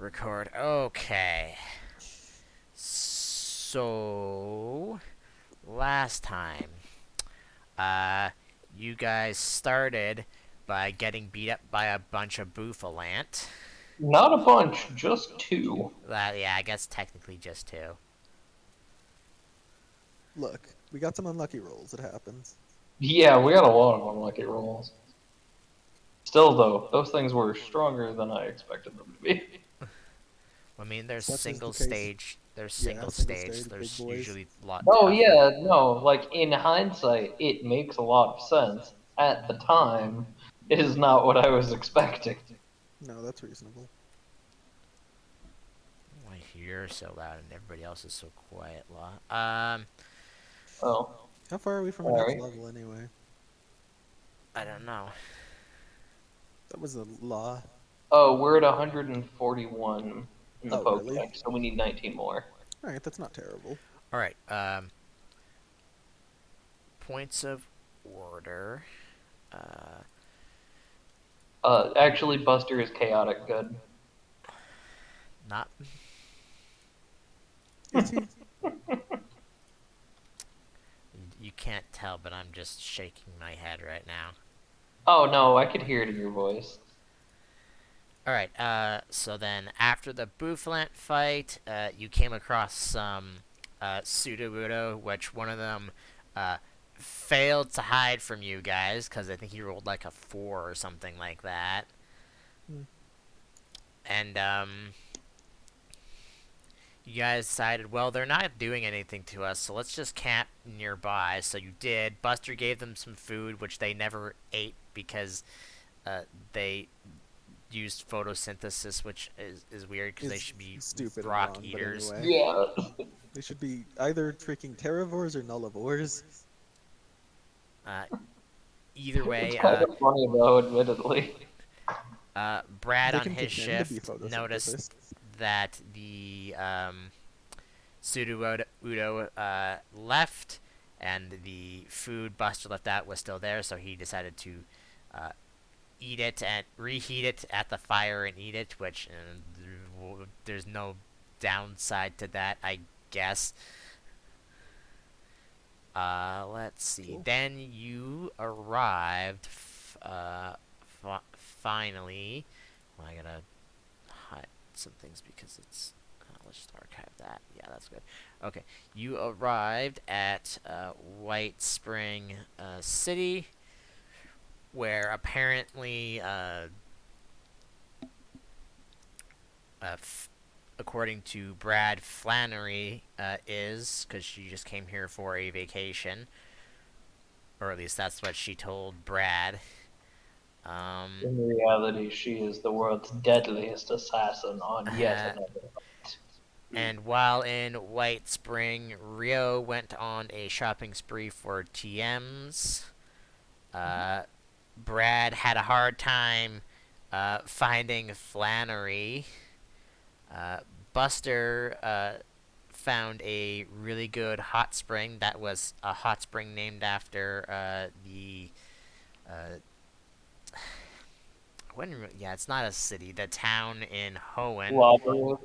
Record. Okay. So last time, uh, you guys started by getting beat up by a bunch of Bouffalant. Not a bunch, just two. Yeah, I guess technically just two. Look, we got some unlucky rolls. It happens. Yeah, we got a lot of unlucky rolls. Still, though, those things were stronger than I expected them to be. I mean, there's Such is the single case. stage. There's Yeah, single single stage. stage, big There's boys. usually a lot Oh, tougher. yeah, no, like, in hindsight, it makes a lot of sense. At the time, it is not what I was expecting. No, that's reasonable. Why you're so loud and everybody else is so quiet, Law? Oh, How far are we from the next alright. level anyway? I don't know. That was a law. Oh, we're at 141 in the Oh, really? Pokedex, so we need 19 more. Alright, that's not terrible. All right. Points of order. Uh, Actually, Buster is chaotic good. not. Is he? You can't tell, but I'm just shaking my head right now. Oh, no, I could hear it in your voice. Alright, so then after the Bouffalant fight, you came across some Sudowoodo, which one of them failed to hide from you guys, because I think he rolled like a 4 or something like that. Hmm. And, you guys decided, well, they're not doing anything to us, so let's just camp nearby. So you did. Buster gave them some food, which they never ate because they used photosynthesis, which is weird because they Is should be stupid and rock wrong, but eaters. anyway. Yeah. They should be either freaking terravores or nullivores. Uh, Either It's way, kind of funny, though, admittedly. Brad They on can his pretend to be shift noticed photosynthesis. that the Sudowoodo left, and the food Buster left out was still there, so he decided to uh, eat it and reheat it at the fire and eat it, which there's no downside to that, I guess. Let's see. Cool. Then you arrived, finally. Well, I gotta hide some things because it's. Let's just archive that. Yeah, that's good. Okay, you arrived at White Spring City, where apparently, according to Brad, Flannery is, because she just came here for a vacation, or at least that's what she told Brad. In reality, she is the world's deadliest assassin on yet another. And while in White Spring, Ryo went on a shopping spree for TMs. Brad had a hard time finding Flannery. Uh, Buster found a really good hot spring that was a hot spring named after the. Uh, yeah, it's not a city. The town in Hoenn, Lava.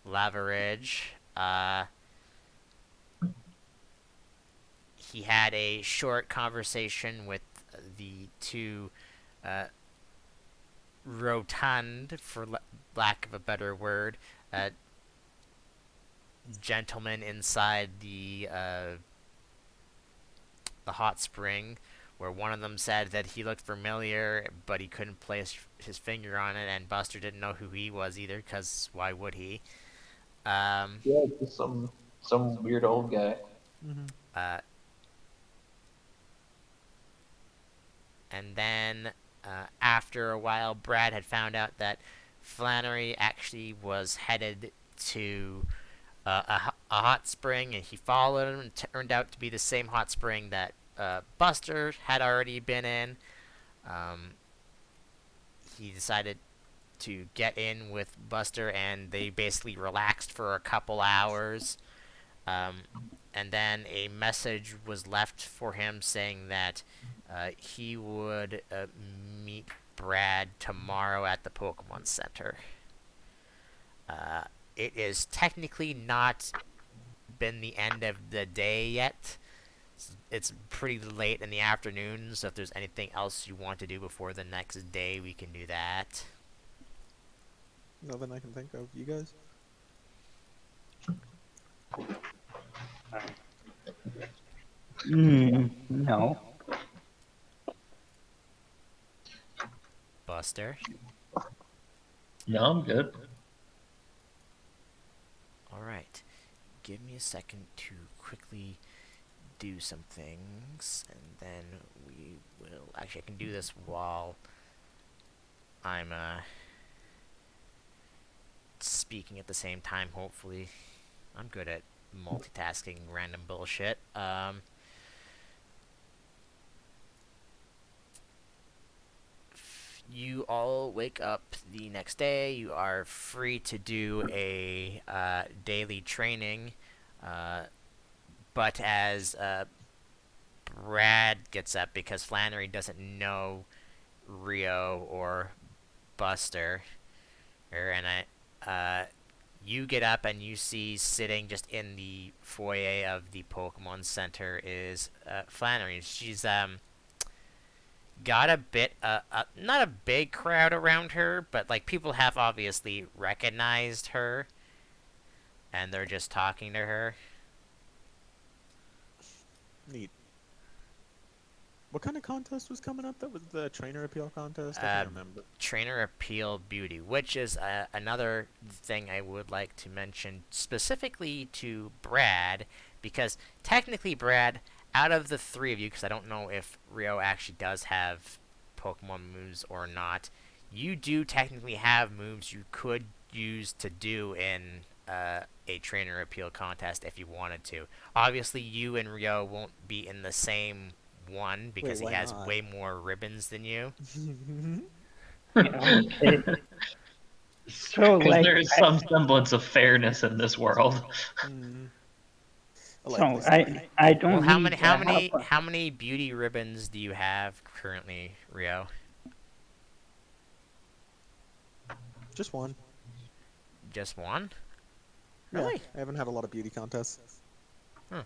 Lava Ridge. He had a short conversation with the two uh, rotund, for lack of a better word, uh, gentlemen inside the hot spring, where one of them said that he looked familiar, but he couldn't place his finger on it, and Buster didn't know who he was either, because why would he? Um, Yeah, just some weird old guy. Hmm. uh, and then after a while, Brad had found out that Flannery actually was headed to a hot spring, and he followed him, and turned out to be the same hot spring that Buster had already been in. Um, he decided to get in with Buster, and they basically relaxed for a couple hours. Um, and then a message was left for him saying that he would meet Brad tomorrow at the Pokemon Center. it is technically not been the end of the day yet. It's pretty late in the afternoon, so if there's anything else you want to do before the next day, we can do that. Nothing I can think of. You guys? No. Buster? No, I'm good. Alright. Give me a second to quickly do some things, and then we will... Actually, I can do this while I'm speaking at the same time, hopefully. I'm good at multitasking random bullshit. You all wake up the next day. You are free to do a daily training, but as Brad gets up, because Flannery doesn't know Rio or Buster, you get up and you see sitting just in the foyer of the Pokemon Center is Flannery. She's got a bit, not a big crowd around her, but like people have obviously recognized her, and they're just talking to her. Neat. What kind of contest was coming up? That was the trainer appeal contest? I Uh, can't remember. Trainer Appeal Beauty, which is another thing I would like to mention specifically to Brad, because technically, Brad, out of the three of you, because I don't know if Rio actually does have Pokemon moves or not, you do technically have moves you could use to do in a Trainer Appeal contest if you wanted to. Obviously, you and Rio won't be in the same one Wait, because he why has not? way more ribbons than you. Okay. So, Because like, there is some semblance of fairness in this world. Hmm. A likely so story. I Well, don't need to have how many beauty ribbons do you have currently, Rio? Just one. Just one? Yeah, Really? I haven't had a lot of beauty contests. Huh.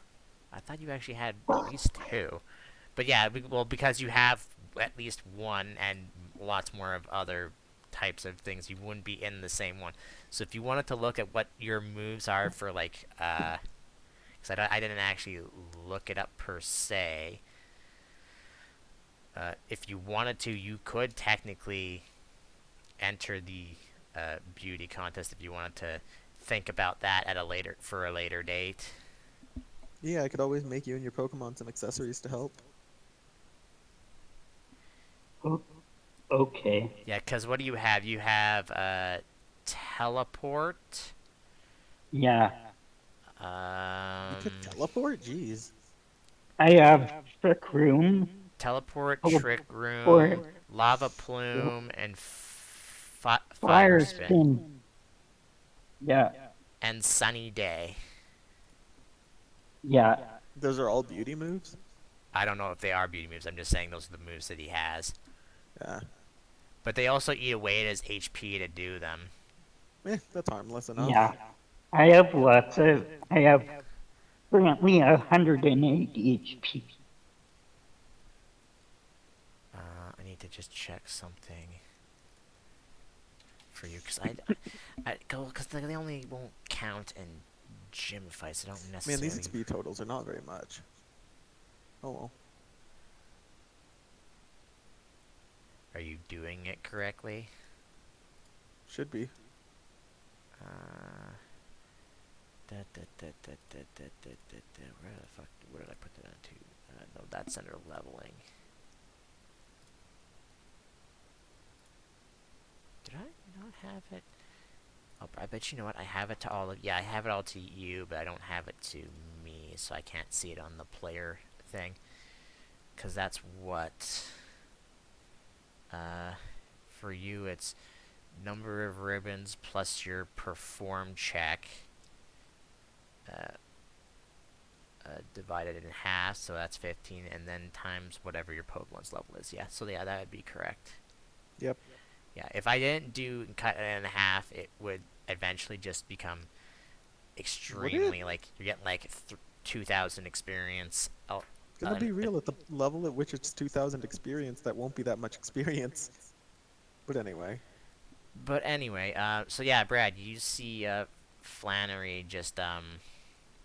I thought you actually had at least two. But yeah, well, because you have at least one and lots more of other types of things, you wouldn't be in the same one. So if you wanted to look at what your moves are for, like, because I didn't actually look it up per se. If you wanted to, you could technically enter the beauty contest if you wanted to think about that at a later date. Yeah, I could always make you and your Pokemon some accessories to help. Okay. Yeah, because what do you have? You have teleport. Yeah. You pick Um, teleport? Jeez. I have Trick Room, Teleport, Trick Room, Teleport, Lava Plume, and Fire Fire Spin, Spin. Yeah. and Sunny Day. Yeah. Those are all beauty moves? I don't know if they are beauty moves. I'm just saying those are the moves that he has. Yeah. But they also eat away at his HP to do them. That's harmless enough. Yeah. I have lots of. I have currently 108 HP. I need to just check something for you, because because they only won't count in gym fights. I don't Man, necessarily. these XP totals are not very much. Oh well. Are you doing it correctly? Should be. Where the fuck? Where did I put that into? No, that's under leveling. Did I not have it? Oh, I bet you know what? I have it to all of. Yeah, I have it all to you, but I don't have it to me, so I can't see it on the player thing. Because that's what. For you, it's number of ribbons plus your perform check. Divided in half, so that's 15, and then times whatever your Pokemon's level is. Yeah, so yeah, that would be correct. Yep. Yeah, if I didn't cut it in half, it would eventually just become Would it? extremely like you're getting like 2,000 experience. Oh, Gonna be real, at the level at which it's 2,000 experience, that won't be that much experience. But anyway. but anyway, so yeah, Brad, you see Flannery just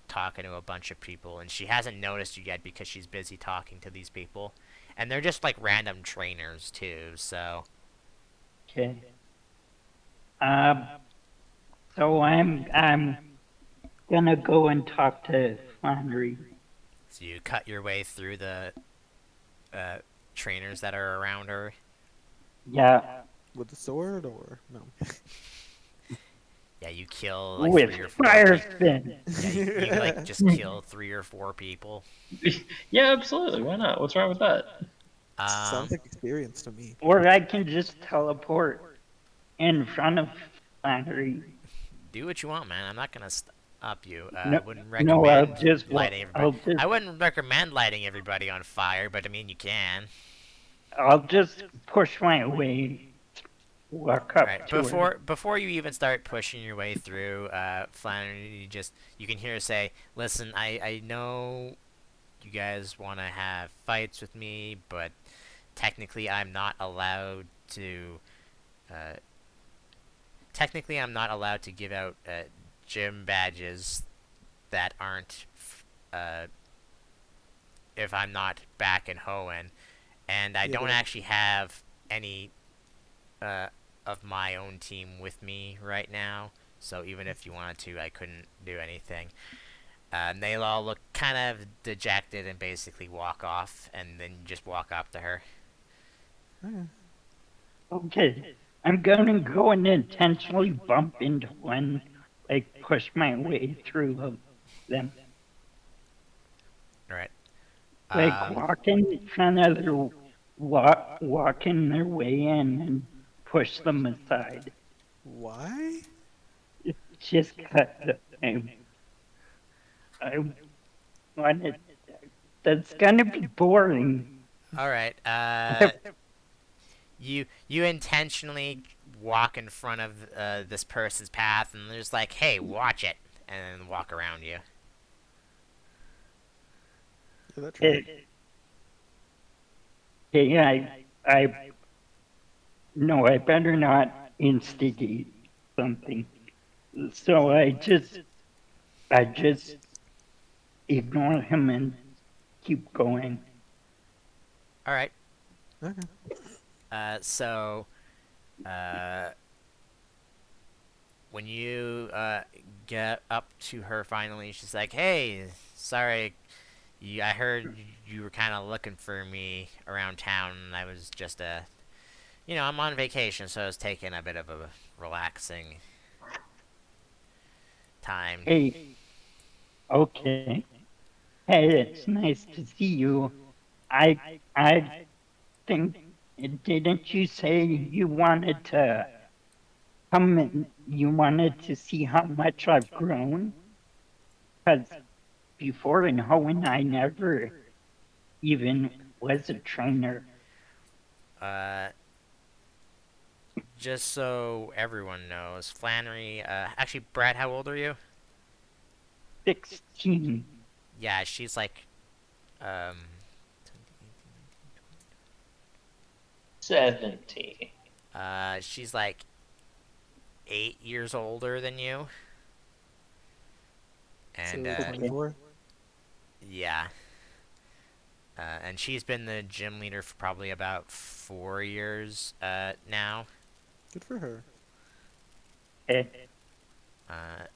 talking to a bunch of people, and she hasn't noticed you yet because she's busy talking to these people, and they're just like random trainers too. So Okay. Um, so I'm gonna go and talk to Flannery. you cut your way through the uh, trainers that are around her. Yeah, With the sword or no? Yeah, you kill like with 3 or 4 fire people. spin. Yeah, you like just kill 3 or 4 people. Yeah, absolutely. Why not? What's wrong with that? Um, Sounds like experience to me. Or I can just teleport in front of Flannery. do what you want, man. I'm not gonna stop you. No, I wouldn't no, recommend lighting everybody. I'll just, I wouldn't recommend lighting everybody on fire, but I mean you can. I'll just push my way, walk All up right. to her. Before you even start pushing your way through, Flannery, you can hear her say, "Listen, I know you guys want to have fights with me, but technically I'm not allowed to. Uh, technically I'm not allowed to give out gym badges that aren't uh, if I'm not back in Hoenn, and I Yeah, don't but actually have any uh, of my own team with me right now. So even if you wanted to, I couldn't do anything." And they all look kind of dejected and basically walk off, and then you just walk up to her. okay. Okay, I'm gonna go and intentionally bump into one, like push my way through them, All right. like Um, walking kind of their walking their way in and push them aside. Why? Just cut. I wanted. That's gonna be boring. all right. You intentionally walk in front of this person's path, and they're just like, "Hey, watch it," and then walk around you. Yeah, that's right. Okay, I no, I better not instigate something. So I just ignore him and keep going. All right. Okay. So uh, when you get up to her finally, she's like, "Hey, sorry, I heard you were kind of looking for me around town, and I was just I'm on vacation, so I was taking a bit of a relaxing time." Hey, okay. Hey, it's nice to see you. I think, didn't you say you wanted to come and you wanted to see how much I've grown? Because before in Hoenn, I never even was a trainer. Uh, just so everyone knows, Flannery. Actually, Brad, how old are you? 16. Yeah, she's like, um, 17. she's like 8 years older than you, and So Okay. 24. yeah, and she's been the gym leader for probably about 4 years now. Good for her. Okay. Uh,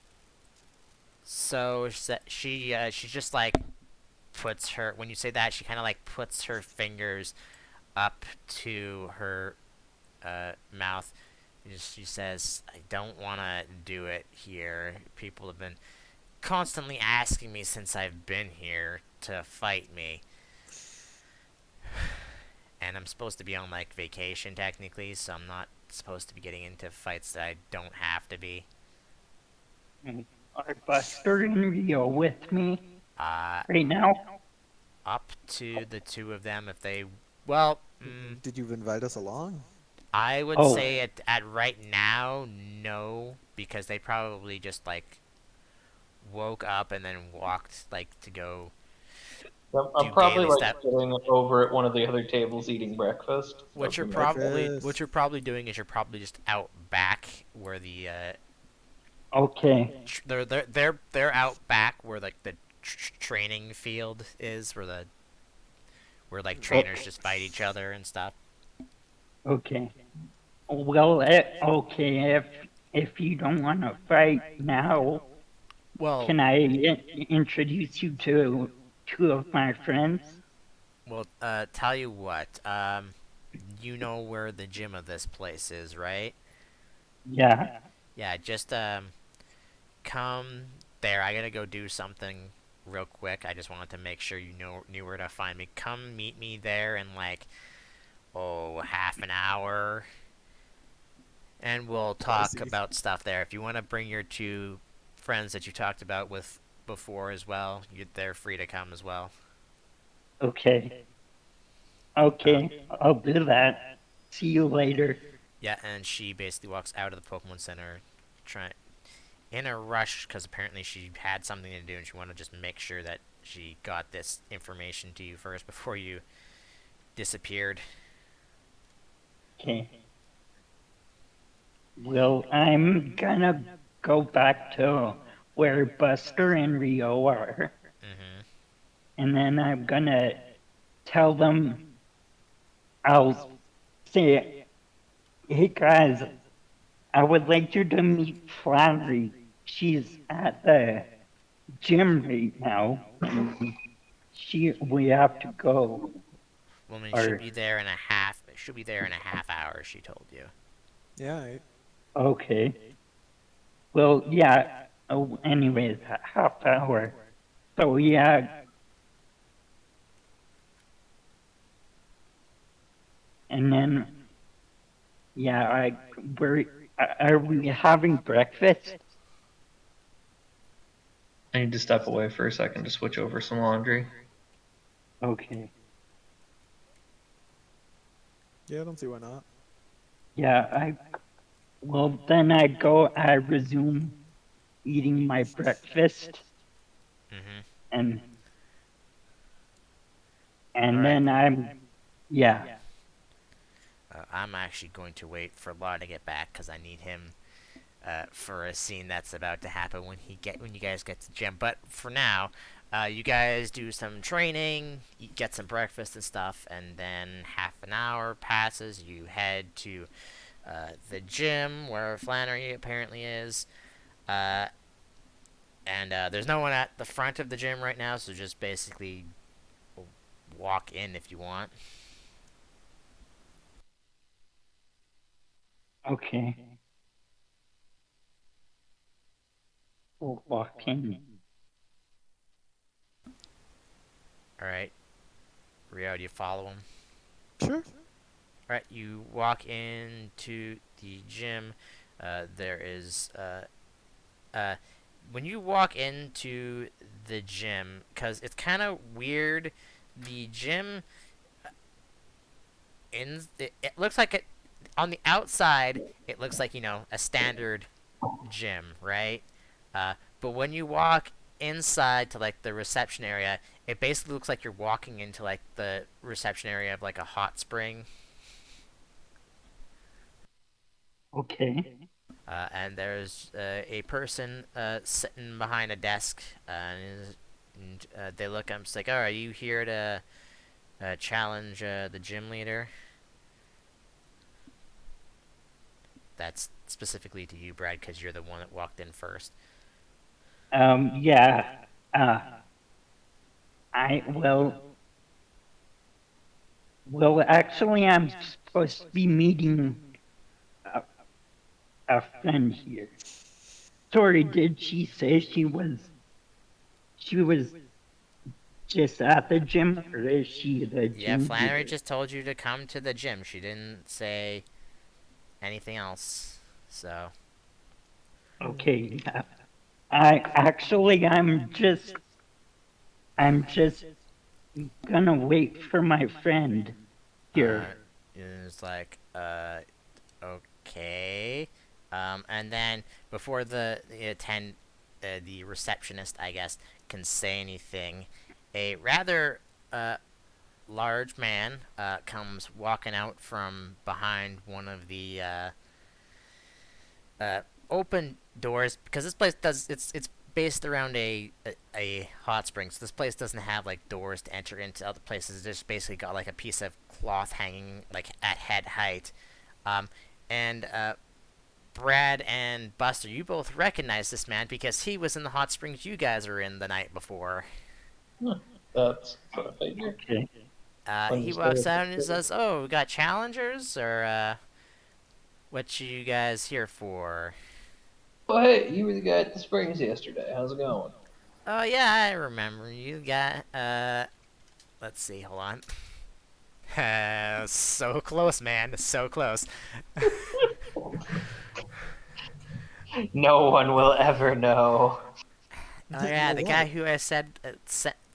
so she just like puts her when you say that she kind of like puts her fingers up to her mouth. She says, "I don't want to do it here. People have been constantly asking me since I've been here to fight me, and I'm supposed to be on like vacation technically, so I'm not supposed to be getting into fights that I don't have to be." Are Buster and Ryo with me Uh, right now? up to the two of them if they. Well, Did you invite us along? I would Oh, say at right now, no, because they probably just like woke up and then walked like to go I'm do probably daily like stuff. sitting over at one of the other tables eating breakfast. What you're Open probably Breakfast. doing is you're probably just out back where the Okay. they're out back where like the training field is, where like trainers Okay. just fight each other and stuff. Okay. Well, okay. If you don't want to fight now, Well, can I introduce you to two of my friends? tell you what, you know where the gym of this place is, right? Yeah. Yeah, just come there. I gotta go do something real quick. I just wanted to make sure you knew where to find me. Come meet me there in like half an hour, and we'll I talk see. about stuff there. If you want to bring your two friends that you talked about with before as well, they're free to come as well. Okay. Uh, Okay. I'll do that. See you later. yeah, and she basically walks out of the Pokemon Center, trying in a rush because apparently she had something to do and she wanted to just make sure that she got this information to you first before you disappeared. Okay. Well, I'm gonna go back to where Buster and Ryo are, Mm-hmm. and then I'm gonna tell them I'll say, hey guys, I would like you to meet Flannery. She's at the gym right now. We have to go. Well, I mean, she'll Or be there in a half. She'll be there in a half hour. She told you. Yeah, okay. Well, yeah. Oh, anyways, half hour. So yeah, and then yeah, we're are we having breakfast? I need to step away for a second to switch over some laundry. Okay. yeah, I don't see why not. Yeah, well then I resume eating my breakfast Mm-hmm. and All and right. then yeah. I'm actually going to wait for Law to get back because I need him for a scene that's about to happen when you guys get to gym. But for now, you guys do some training, get some breakfast and stuff, and then half an hour passes. You head to the gym where Flannery apparently is. Uh, and there's no one at the front of the gym right now, so just basically walk in if you want. Okay. We'll walk in. All right, Rio, do you follow him? Sure. All right, you walk into the gym. There is uh, when you walk into the gym, because it's kind of weird. The gym it looks like it on the outside. It looks like a standard gym, right? But when you walk inside to like the reception area, it basically looks like you're walking into like the reception area of like a hot spring. Okay. And there's a person sitting behind a desk, and they look. I'm just like, "Oh, are you here to challenge the gym leader?" That's specifically to you, Brad, because you're the one that walked in first. Yeah. Uh I actually I'm supposed to be meeting a, a friend here. Sorry, did she say she was just at the gym, or is she the Yeah, gym Flannery leader? just told you to come to the gym. She didn't say anything else. So, Okay, yeah. I actually I'm just gonna wait for my friend here. uh, it's like, okay. And then before the receptionist, I guess, can say anything, a rather large man comes walking out from behind one of the open doors because this place does it's based around a hot spring, so this place doesn't have like doors to enter into other places. It's just basically got like a piece of cloth hanging like at head height. Um, and Brad and Buster, you both recognize this man because he was in the hot springs you guys were in the night before. Huh, that's what I figure. Okay. When you He say walks it's out and he says, "Oh, we got challengers, or what you guys here for?" well, hey, you were the guy at the springs yesterday. How's it going? Oh yeah, I remember you got. Let's see, hold on. So close, man, so close. No one will ever know. Oh You yeah, know the what? guy who I said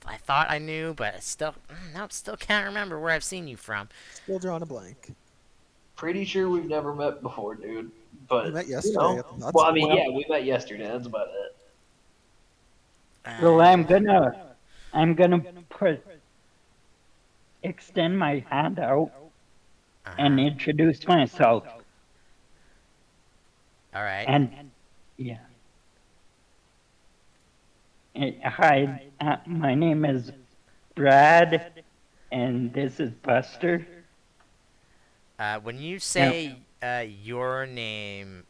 I thought I knew, but I still, nope, still can't remember where I've seen you from. Still drawing a blank. Pretty sure we've never met before, dude. We But met yesterday at the hot well, I mean, spring. Well, yeah, we met yesterday. That's about it. well, Uh, I'm gonna put extend my hand out and uh-huh. introduce myself. All right. And yeah, hi, my name is Brad, and this is Buster. When you Now, say your name,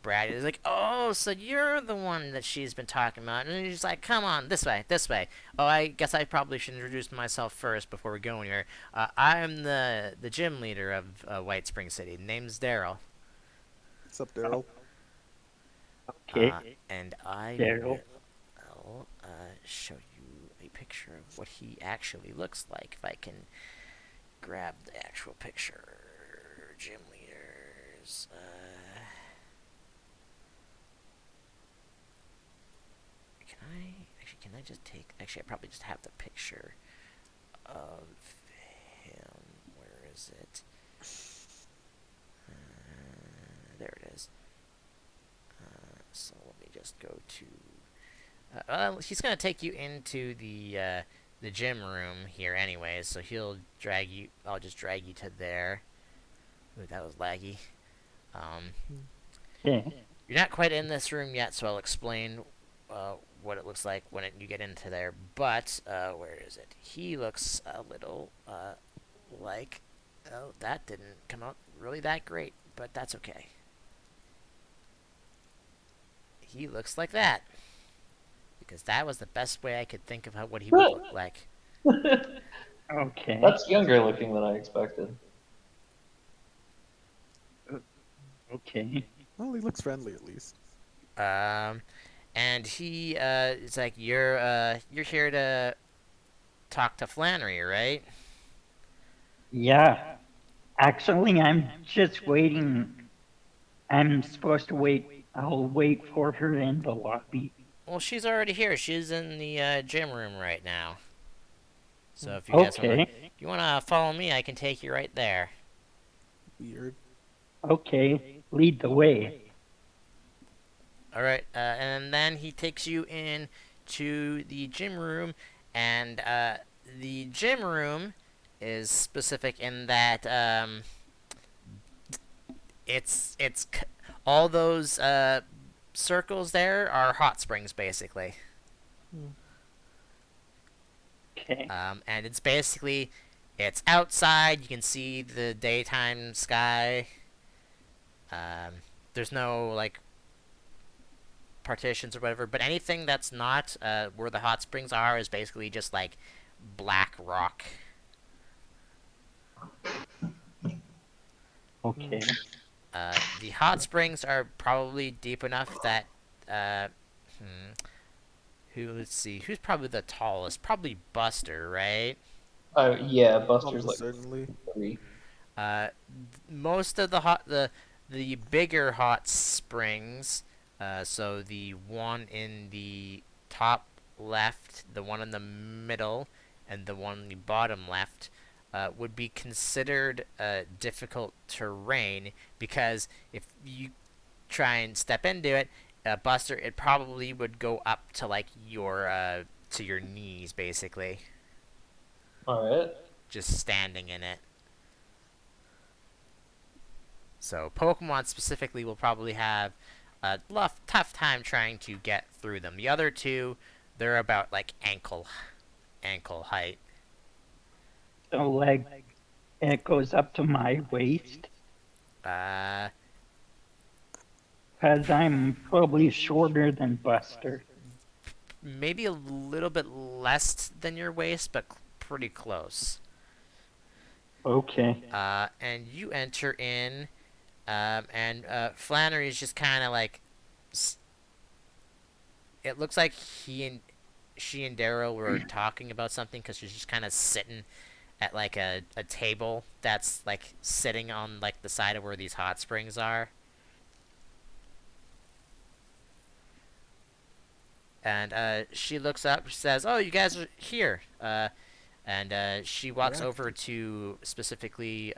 Brad, is like, oh, so you're the one that she's been talking about, and he's like, come on, this way, this way. Oh, I guess I probably should introduce myself first before we go anywhere. I'm the gym leader of White Spring City. Name's Daryl. What's up, Daryl? Uh, okay, and I Daryl. will show you a picture of what he actually looks like. If I can grab the actual picture. Gym leaders. Can I actually? Can I just take? Actually, I probably just have the picture of him. Where is it? There it is. So let me just go to. He's gonna take you into the gym room here, anyways. So he'll drag you. I'll just drag you to there. Ooh, that was laggy. Um, Okay, you're not quite in this room yet, so I'll explain what it looks like when you get into there. But where is it? He looks a little like. Oh, that didn't come out really that great, but that's okay. He looks like that because that was the best way I could think of what he would look like. okay, That's younger looking than I expected. okay. Well, he looks friendly at least. Um, and he it's like you're here to talk to Flannery, right? Yeah, actually, I'm just waiting. I'm supposed to wait. I'll wait for her in the lobby. Well, she's already here. She's in the gym room right now. So Hmm, Okay, if you wanna follow me, I can take you right there. weird. okay. Lead the way. All right, and then he takes you in to the gym room, and the gym room is specific in that it's all those circles there are hot springs basically. Hmm. Okay, And it's basically it's outside. You can see the daytime sky. Um, there's no like partitions or whatever, but anything that's not where the hot springs are is basically just like black rock. Hmm. okay. The hot springs are probably deep enough that hmm, let's see, who's probably the tallest? Probably Buster, right? Yeah, Buster's Almost like certainly. 3. Uh, most of the bigger hot springs, so the one in the top left, the one in the middle, and the one in the bottom left, would be considered difficult terrain because if you try and step into it, Buster, it probably would go up to like to your knees, basically, All right. just standing in it. So Pokemon specifically will probably have a tough time trying to get through them. The other two, they're about like ankle height. So, like, it goes up to my waist, Uh, because I'm probably shorter than Buster. Maybe a little bit less than your waist, but pretty close. Okay. And you enter in, and Flannery is just kind of like. It looks like she and Daryl were talking about something because she's just kind of sitting at like a table that's like sitting on like the side of where these hot springs are. And she looks up, says, "Oh, you guys are here." And she walks Correct. over to specifically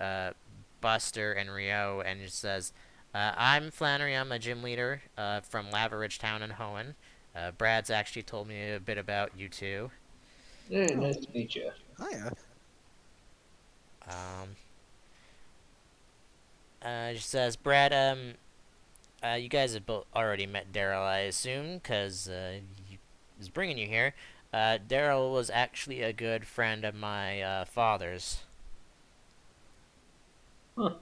Buster and Ryo and just says, "I'm Flannery. I'm a gym leader from Lava Ridge Town in Hoenn. Brad's actually told me a bit about you two." Hey, Oh, nice to meet you. hiya. Um, she says, "Brad, you guys have both already met Daryl, I assume, because he was bringing you here. Daryl was actually a good friend of my father's. Huh.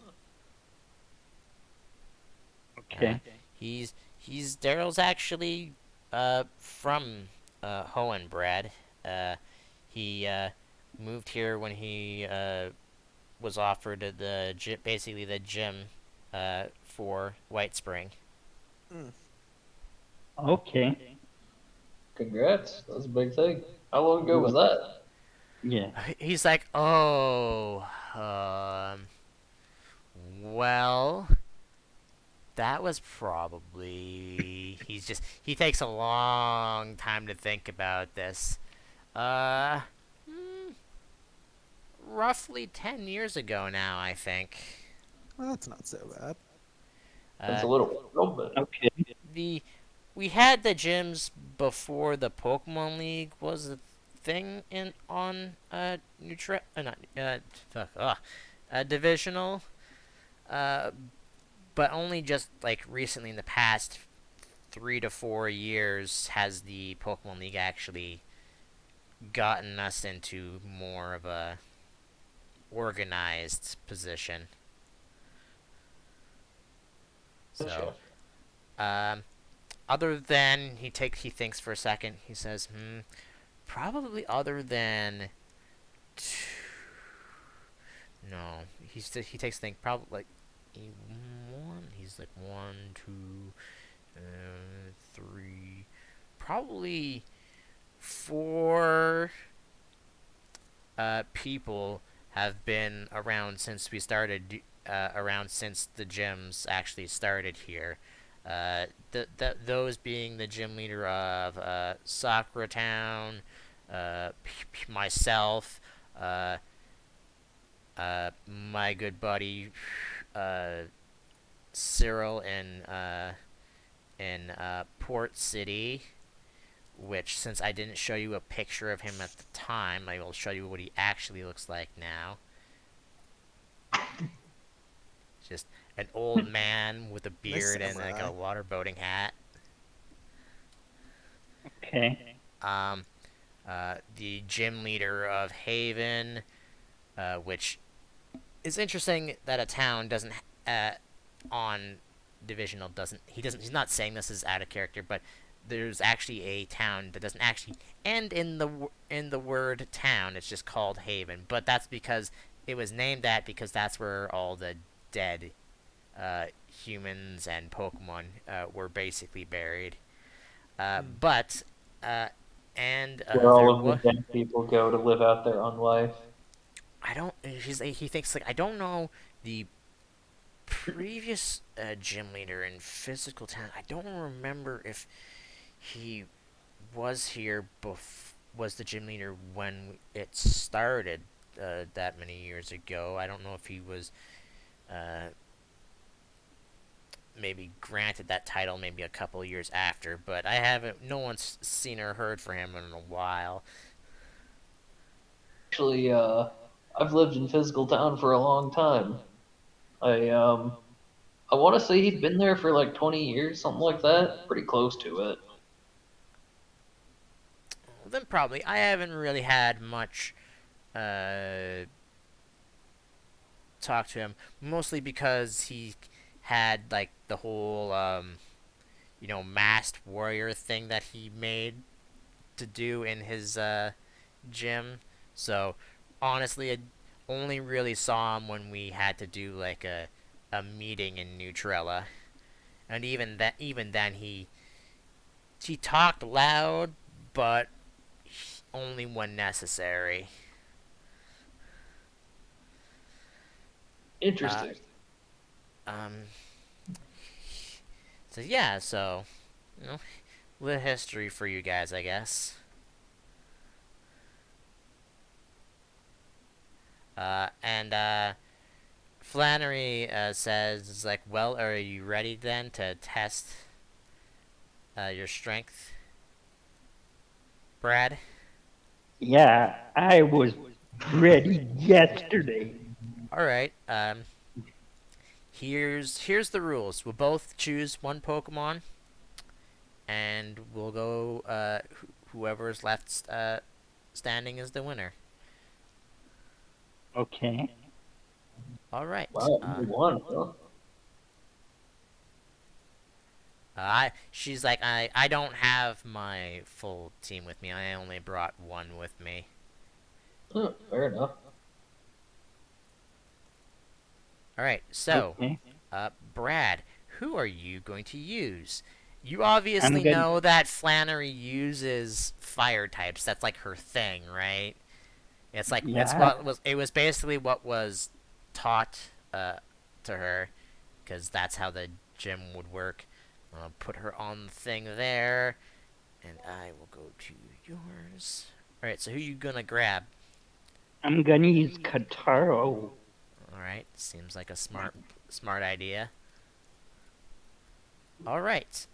Uh, Okay. he's Daryl's actually from Hoenn, Brad. He moved here when he was offered basically the gym for White Spring. Mm. Okay. Congrats. That's a big thing. How long ago was Well, that? yeah. He's like, oh, well, that was probably. He takes a long time to think about this. Uh, hmm, roughly 10 years ago now, I think. Well, that's not so bad. That's a Uh, little bit. Okay. the we had the gyms before the Pokemon League was a thing in on not fuck divisional, uh but only just like recently in the past 3 to 4 years has the Pokemon League actually gotten us into more of a organized position. So, Gotcha. um, other than he thinks for a second. He says, probably other than no. He takes think probably like one. He's like one, two, three, probably four people have been around since we started. Around since the gyms actually started here. Those being the gym leader of Sakura Town, myself, uh, my good buddy uh, Cyril in Port City. Which, since I didn't show you a picture of him at the time, I will show you what he actually looks like now. Just an old man with a Nice beard and like samurai. a waterboating hat. Okay. Um, the gym leader of Haven, which is interesting that a town doesn't on divisional doesn't he's not saying this is out of character, but there's actually a town that doesn't actually end in the word town. It's just called Haven, but that's because it was named that because that's where all the dead humans and Pokemon were basically buried. Mm. But and Where there all of the was dead people go to live out their own life. I don't. He thinks like I don't know the previous gym leader in Physical Town. I don't remember if he was here was the gym leader when it started that many years ago. I don't know if he was uh, maybe granted that title maybe a couple years after, but I haven't. No one's seen or heard from him in a while. Actually, I've lived in Physical Town for a long time. I want to say he'd been there for like 20 years, something like that. Pretty close to it. Then probably I haven't really had much uh, talk to him, mostly because he had like the whole masked warrior thing that he made to do in his gym. So honestly, I only really saw him when we had to do like a meeting in Neutrella, and even then he talked loud, but only when necessary. Uh, Interesting. um, so yeah, so you know, little history for you guys, I guess. And Flannery says like, well, are you ready then to test your strength, Brad? Yeah, I was ready yesterday. All right. Here's the rules. We'll both choose one Pokemon, and we'll go. Whoever's left standing is the winner. Okay. All right. Wow, only one, huh? She's like, I don't have my full team with me. I only brought one with me. Huh, fair enough. All right. So, Okay. Brad, who are you going to use? You I'm obviously gonna. know that Flannery uses fire types. That's like her thing, right? Yeah, It was basically what was taught to her because that's how the gym would work. I'll put her on the thing there, and I will go to yours. All right, so who you gonna grab? I'm gonna use Kataro. All right, seems like a smart idea. All right.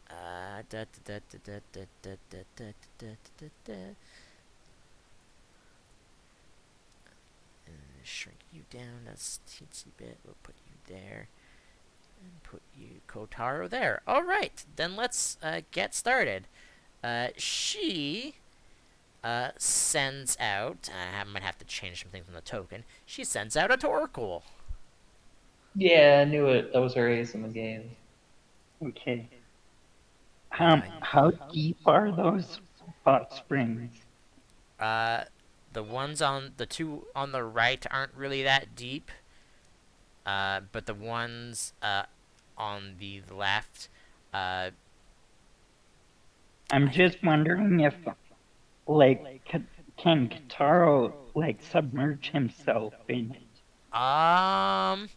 Shrink you down. That's teensy bit. We'll put you there and put you Kotaro there. All right, then let's get started. She sends out. I might have to change some things on the token. She sends out a Torkoal. Yeah, I knew it. That was her ace in the game. Okay. Uh, How deep are those hot springs? uh, the ones on the two on the right aren't really that deep. But the ones on the left, uh, I'm I just wondering if, like, can Kataro like submerge himself in it? um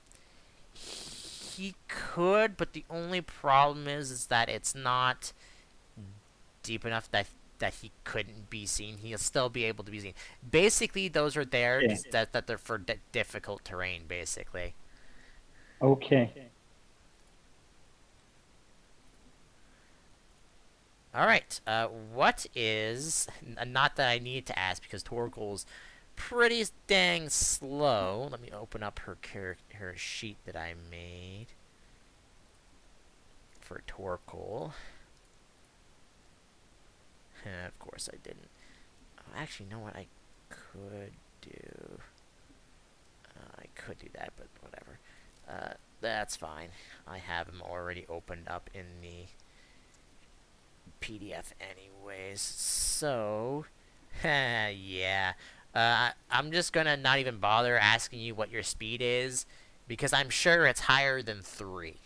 he could, but the only problem is that it's not deep enough that he couldn't be seen. He'll still be able to be seen. Basically, those are there Okay. just that they're for difficult terrain. Basically. Okay. All right. What is not that I need to ask because Torkoal's pretty dang slow. Let me open up her sheet that I made for Torkoal. Of course I didn't. Oh, actually, you know what I could do? I could do that, but whatever. That's fine. I have them already opened up in the PDF anyways. So, yeah. I'm just gonna not even bother asking you what your speed is because I'm sure it's higher than 3.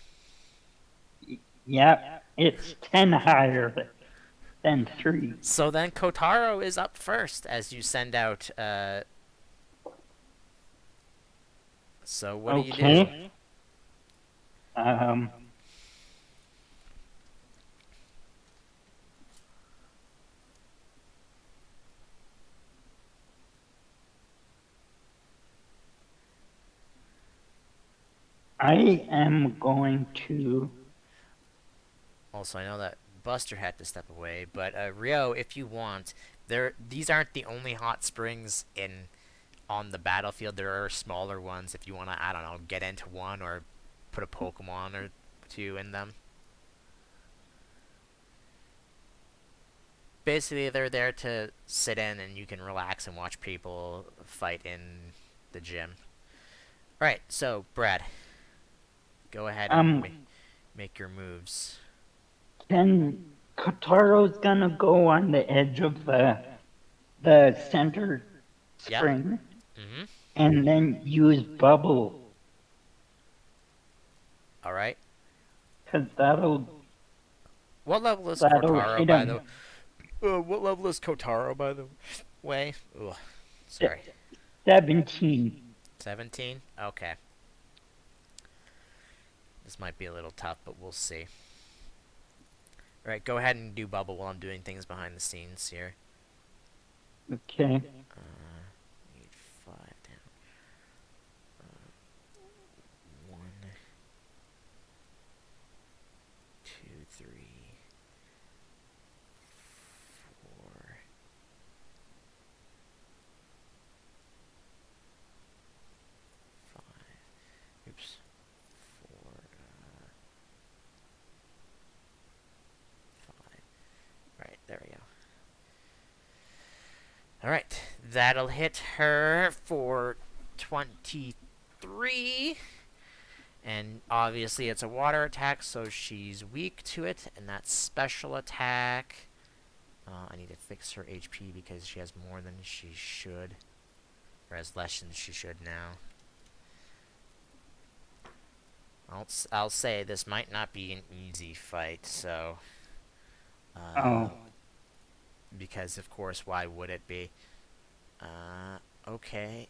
Yep. It's 10 higher than 3. So then Kotaro is up first as you send out. So what do you do? Okay. Um. I am going to Also, I know that Buster had to step away, but Ryo, if you want, these aren't the only hot springs in on the battlefield. There are smaller ones if you want to, I don't know, get into one or put a Pokemon or two in them. Basically, they're there to sit in and you can relax and watch people fight in the gym. All right, so Brad, go ahead and Um, make your moves. then Kotaro's gonna go on the edge of the center Yep. spring Mhm. and then use bubble, All right. cause What level is that'll Kotaro hit by the him. What level is Kotaro by the way? Ugh, sorry. Se- 17. 17? Okay. This might be a little tough, but we'll see. Alright, go ahead and do bubble while I'm doing things behind the scenes here. Okay. Need 5 down. 1, 2, 3, 4, 5. Oops. 4, 5. Alright, there we go. Alright, that'll hit her for 23. And obviously it's a water attack, so she's weak to it. And that special attack. I need to fix her HP because she has more than she should. Or has less than she should now. I'll say this might not be an easy fight, so... Oh. Because, of course, why would it be? Okay.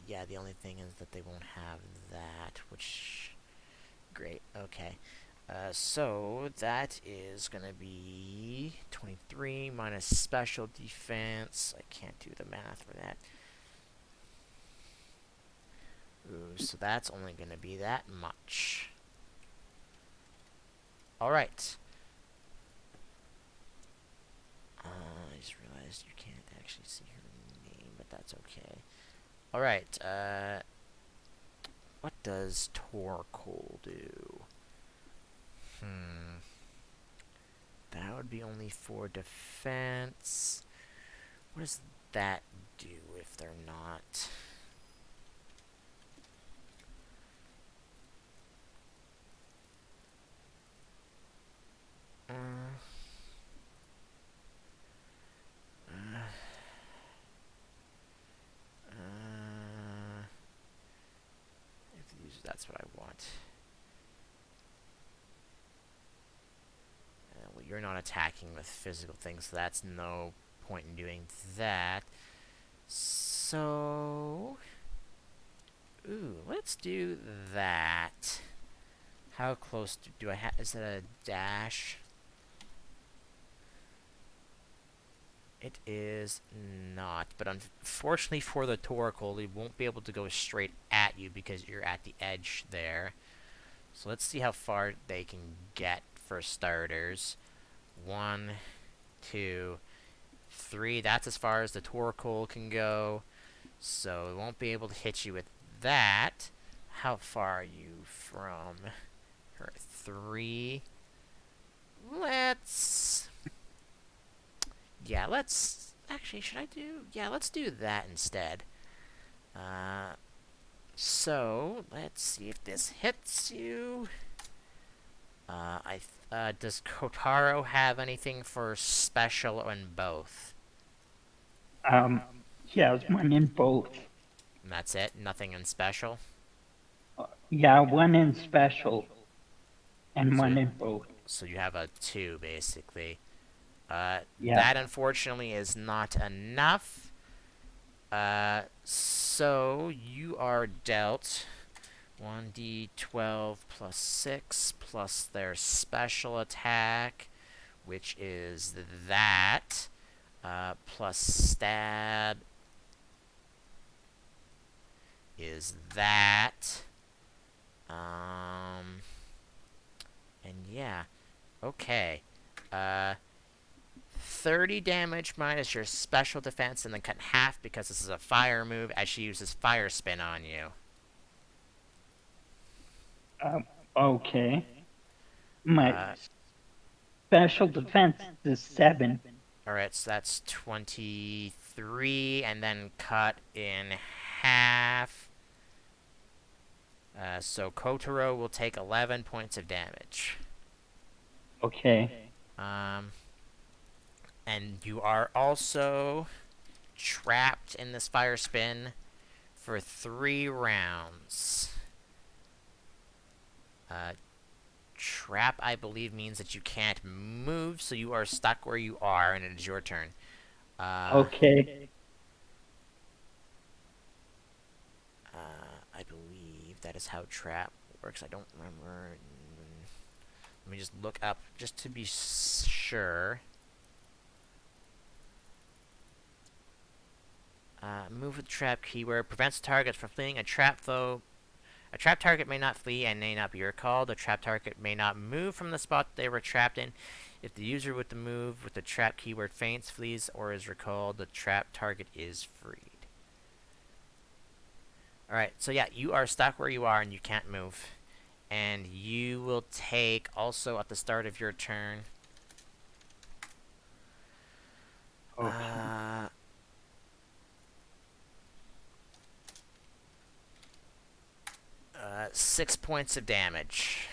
Yeah, the only thing is that they won't have that, which... Great, okay. So, that is going to be 23 minus special defense. I can't do the math for that. Ooh, so that's only going to be that much. Alright. I just realized you can't actually see her name, but that's okay. Alright, what does Torkoal do? That would be only for defense. What does that do if they're not? Uh, if that's what I want. Well, you're not attacking with physical things, so that's no point in doing that. So... Ooh, let's do that. How close do I have? Is it a dash? It is not, but unfortunately for the Torkoal, it won't be able to go straight at you because you're at the edge there. So let's see how far they can get for starters. 1, 2, 3. That's as far as the Torkoal can go. So it won't be able to hit you with that. How far are you from her? 3. Let's... Yeah, let's... Actually, should I do... Yeah, let's do that instead. So, let's see if this hits you. Does Kotaro have anything for special in both? He has one in both. And that's it? Nothing in special? Yeah, one in special and So, one in both. so you have a 2, basically. Yeah. That, unfortunately, is not enough. So you are dealt 1d12 plus 6 plus their special attack, which is that, plus stab is that. And yeah, Okay. Uh, 30 damage minus your special defense, and then cut in half because this is a fire move as she uses fire spin on you. Um, okay. My Uh, special defense is 7. Alright, so that's 23, and then cut in half. So Kotaro will take 11 points of damage. Okay. Um, and you are also trapped in this fire spin for 3 rounds. Trap, I believe, means that you can't move, so you are stuck where you are, and it is your turn. Uh, Okay. I believe that is how trap works. I don't remember. Let me just look up just to be sure. Move with the trap keyword prevents targets from fleeing. A trap target may not flee and may not be recalled. A trap target may not move from the spot they were trapped in. If the user with the move with the trap keyword faints, flees, or is recalled, the trap target is freed. Alright, so yeah, you are stuck where you are and you can't move. And you will take, also at the start of your turn, Okay. 6 points of damage.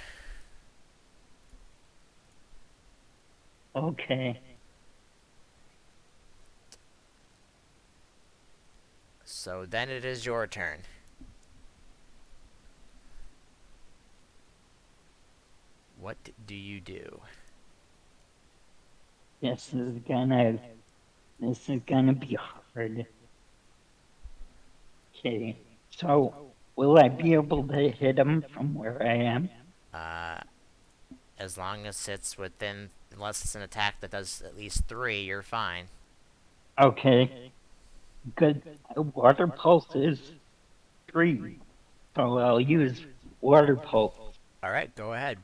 Okay. So then it is your turn. What do you do? This is gonna be hard. Okay. So, will I be able to hit him from where I am? Uh, as long as it's within, unless it's an attack that does at least 3, you're fine. Okay. Good. Water pulse is 3. So I'll use water pulse. Alright, go ahead.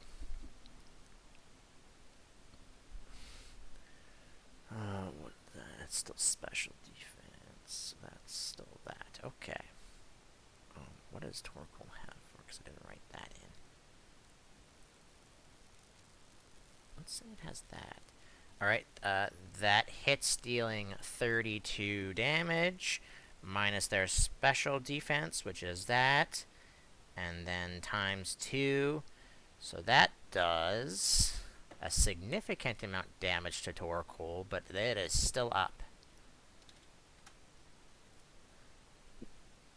That's still special defense. That's still that. Okay. What does Torkoal have for? Because I didn't write that in. Let's say it has that. Alright, that hits dealing 32 damage, minus their special defense, which is that, and then times 2. So that does a significant amount of damage to Torkoal, but it is still up.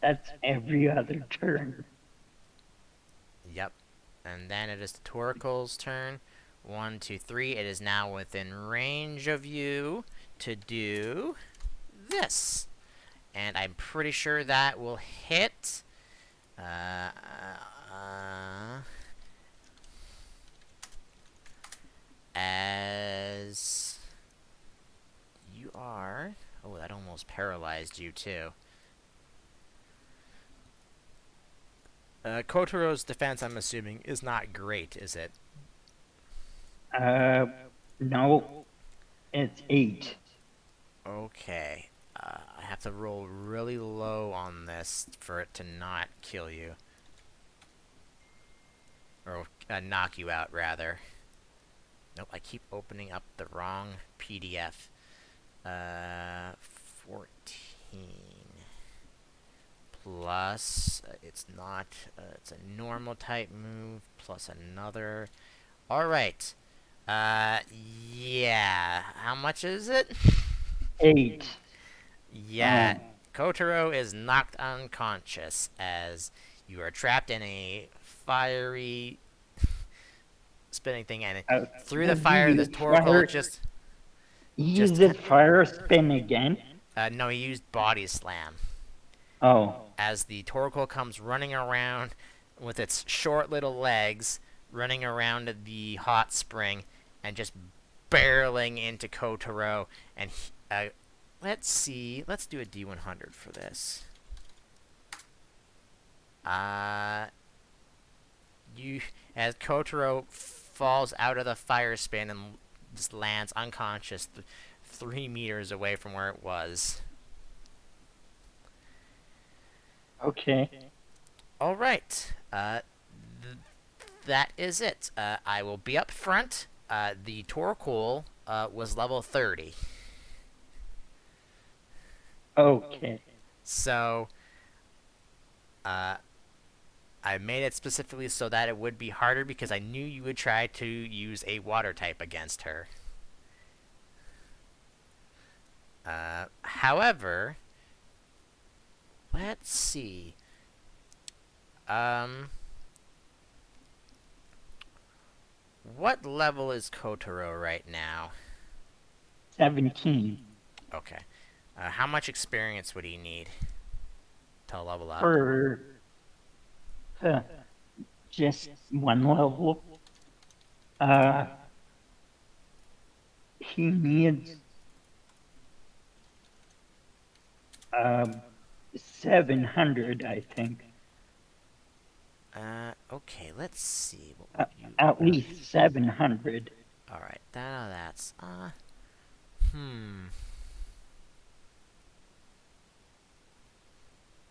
That's every other turn. Yep. And then it is the Torkoal's turn. 1, 2, 3. It is now within range of you to do this. And I'm pretty sure that will hit. As you are. Oh, that almost paralyzed you, too. Kotaro's defense, I'm assuming, is not great, is it? Uh, no, it's 8. Okay. I have to roll really low on this for it to not kill you. Or knock you out, rather. Nope, I keep opening up the wrong PDF. 14 plus, it's not, it's a normal type move, plus another. Alright. Yeah. How much is it? 8. Yeah. Kotaro is knocked unconscious as you are trapped in a fiery spinning thing, and through the Does he fire, the use Torkoal fire? He uses fire spin again? no, he used body slam Oh, as the Torkoal comes running around with its short little legs, running around the hot spring, and just barreling into Kotaro. And let's see, let's do a D100 for this. You, as Kotaro falls out of the fire spin and just lands unconscious 3 meters away from where it was. Okay. All right. That is it. I will be up front. The Torkoal was level 30. Okay. So, uh, I made it specifically so that it would be harder because I knew you would try to use a water type against her. However, let's see. What level is Kotaro right now? 17 Okay. How much experience would he need to level up? for just one level. He needs 700, I think. Okay, let's see. What Uh, would you... at least 700. Alright, that's... Hmm.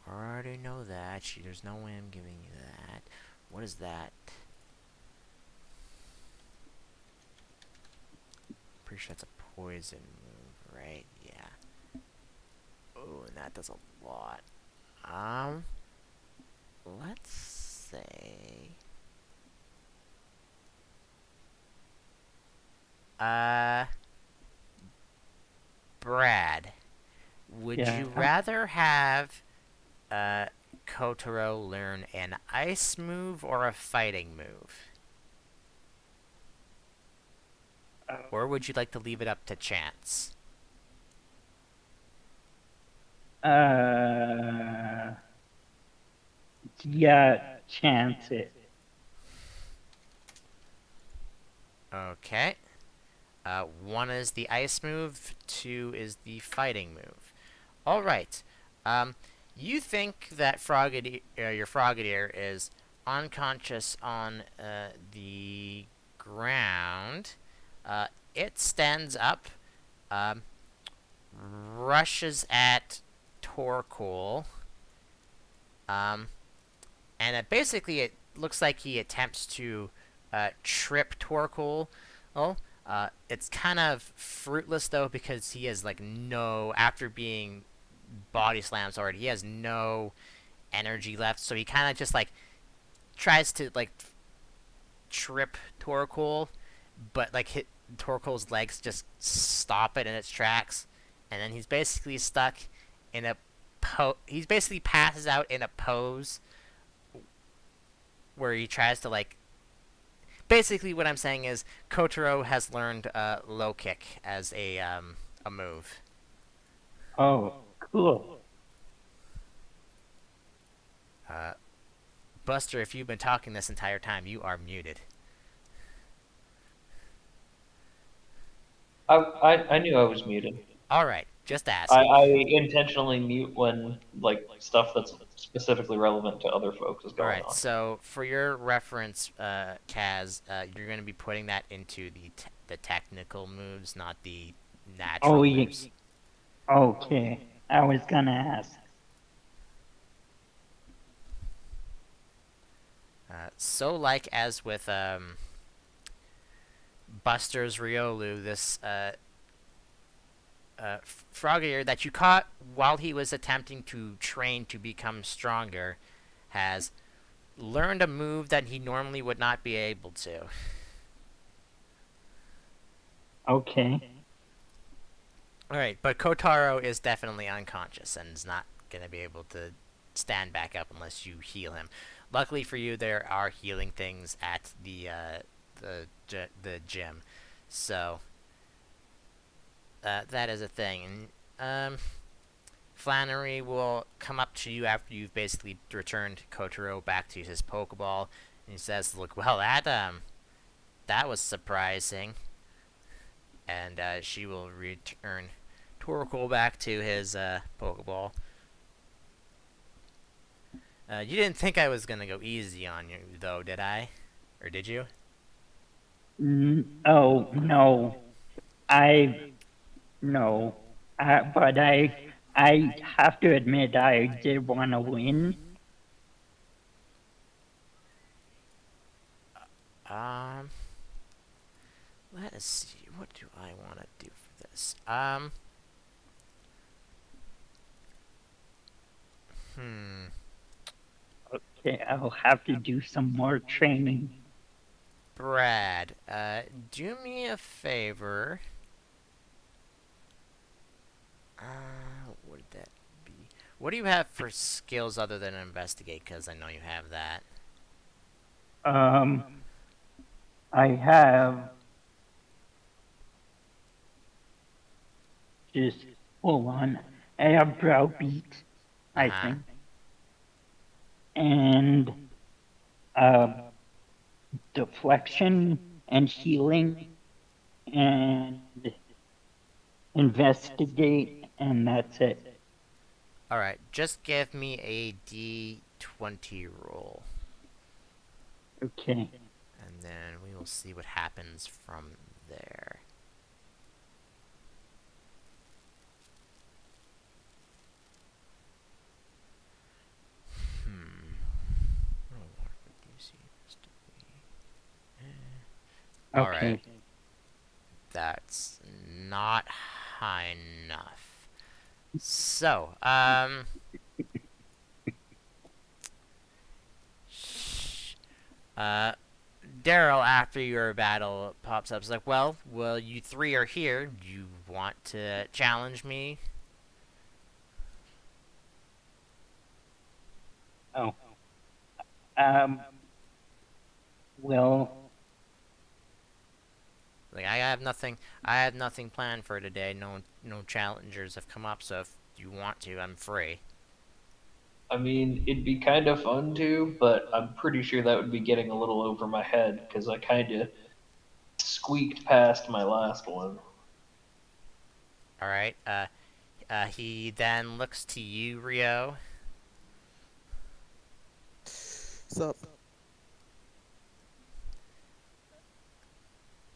I already know that. There's no way I'm giving you that. What is that? Pretty sure that's a poison move, right? Yeah. Oh, and that does a lot. Let's say... Brad, would Yeah. you rather have Kotaro learn an ice move or a fighting move? Or would you like to leave it up to chance? Uh, yeah, chance it. Okay. One is the ice move, two is the fighting move. All right. You think that your Frogadier is unconscious on the ground. It stands up, um, rushes at Torkoal, and it looks like he attempts to trip Torkoal. Oh, it's kind of fruitless though because he has like no after being body slams already. He has no energy left, so he kind of just like tries to like trip Torkoal, but like hit Torkoal's legs just stop it in its tracks, and then he's basically stuck in a He's basically passes out in a pose where he tries to like. Basically, what I'm saying is Kotaro has learned low kick as a move. Oh, cool. Uh, Buster, if you've been talking this entire time, you are muted. I knew I was muted. All right, just I, asking. I intentionally mute when like stuff that's specifically relevant to other folks is All going right, on. so for your reference, Kaz, you're going to be putting that into the technical moves, not the Oh, natural yeah. moves. Okay. I was gonna ask. So like as with Buster's Riolu, this Froggier that you caught while he was attempting to train to become stronger has learned a move that he normally would not be able to. Okay. Alright, but Kotaro is definitely unconscious and is not going to be able to stand back up unless you heal him. Luckily for you, there are healing things at the gym. So, that is a thing. And, Flannery will come up to you after you've basically returned Kotaro back to his Pokeball, and he says, "Look, well, that was surprising." And she will return Torkoal back to his Pokeball. You didn't think I was gonna go easy on you, though, did I? Or did you? Oh no, I no. But I have to admit I did want to win. Um, let us see. What do I want to do for this? Hmm. Okay, I'll have to do some more training. Brad, do me a favor. What would that be? What do you have for skills other than investigate? Because I know you have that. Um, I have just hold on. I have browbeat, Uh I huh. think, and uh, deflection and healing and investigate, and that's it. All right. Just give me a D20 roll, Okay. and then we will see what happens from there. Hmm. Oh, what would you see this to be? All right. Okay. That's not high enough. So, uh, Daryl, after your battle pops up, is like, well, you three are here. Do you want to challenge me? Oh. Um. Well. Like, I have nothing planned for today. No challengers have come up. So if you want to, I'm free. I mean, it'd be kind of fun to, but I'm pretty sure that would be getting a little over my head because I kind of squeaked past my last one. All right. He then looks to you, Ryo. Sup?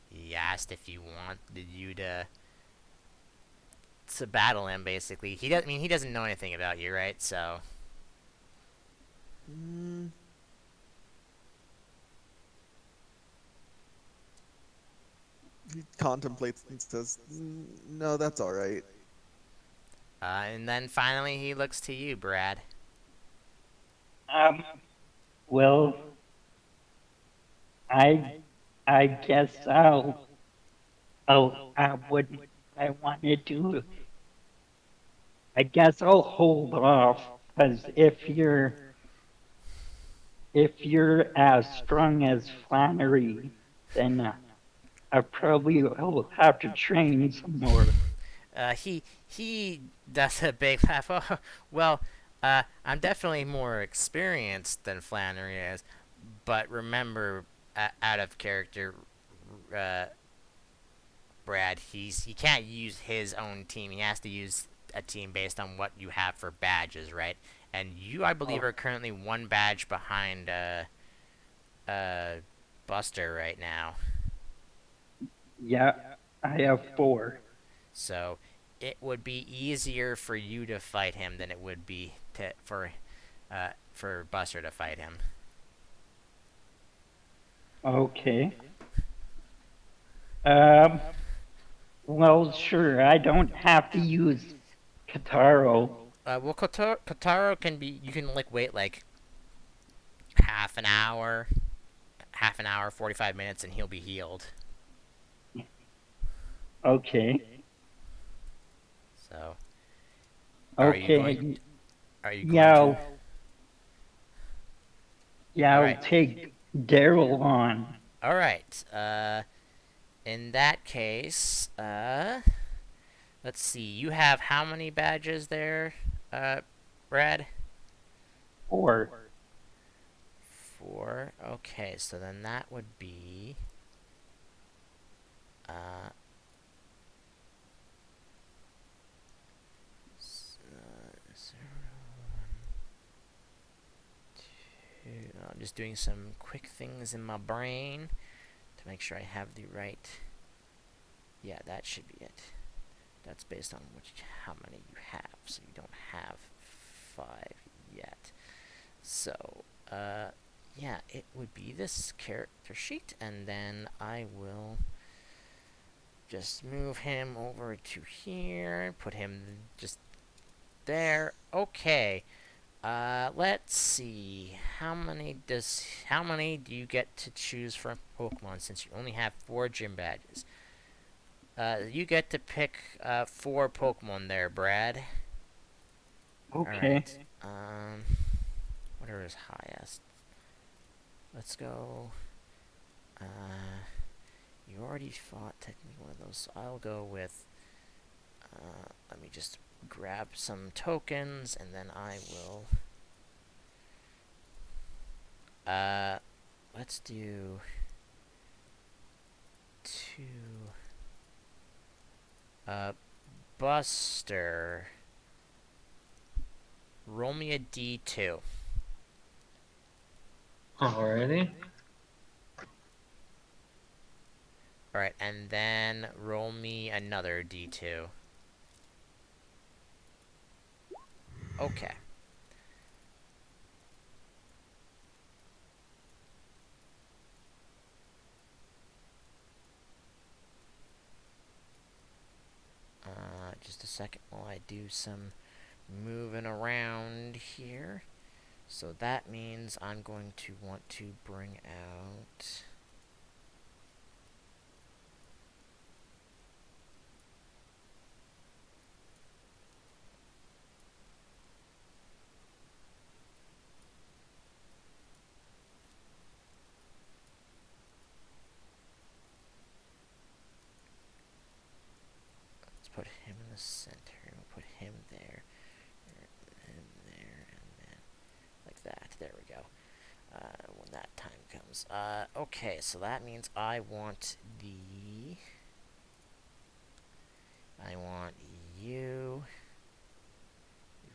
He asked if you wanted you to battle him. Basically, he doesn't. I mean, he doesn't know anything about you, right? So, Mm, he contemplates and says, No, that's all right." and then finally he looks to you, Brad. Um. Well. I. I guess I'll. Oh. I would. I wanted to. I guess I'll hold off because if you're as strong as Flannery, then I probably will have to train some more. He does a big laugh. Oh, well, I'm definitely more experienced than Flannery is, but remember, out of character, uh, Brad. He can't use his own team. He has to use a team based on what you have for badges, right? And you, I believe, Oh, are currently one badge behind uh Buster right now. Yeah, I have four. So it would be easier for you to fight him than it would be for Buster to fight him. Okay. Um. Well, sure. I don't have to use Kataro. Well, Kotaro can be. You can like wait like half an hour, 45 minutes, and he'll be healed. Okay. So, are you going? Okay. Are you Yeah. going to? Yeah. All I'll right. take Daryl on. All right. In that case, let's see. You have how many badges there, Brad? Four. Four. Okay, so then that would be uh, I'm just doing some quick things in my brain to make sure I have the right. Yeah, that should be it. That's based on how many you have. So you don't have 5 yet. So, yeah, it would be this character sheet, and then I will just move him over to here, put him just there. Okay. Let's see. How many do you get to choose from Pokemon since you only have 4 gym badges? You get to pick 4 Pokemon there, Brad. Okay. Alright. Whatever is highest. Let's go. You already fought technically one of those, so I'll go with. Let me just grab some tokens, and then I will. Let's do 2. Buster. Roll me a D2. Alrighty. Alright, and then roll me another D2. Okay. Just a second while I do some moving around here. So that means I'm going to want to bring out. Let's put him in the center. We'll put him there, and there, and then like that. There we go. When that time comes. Okay, so that means I want you. You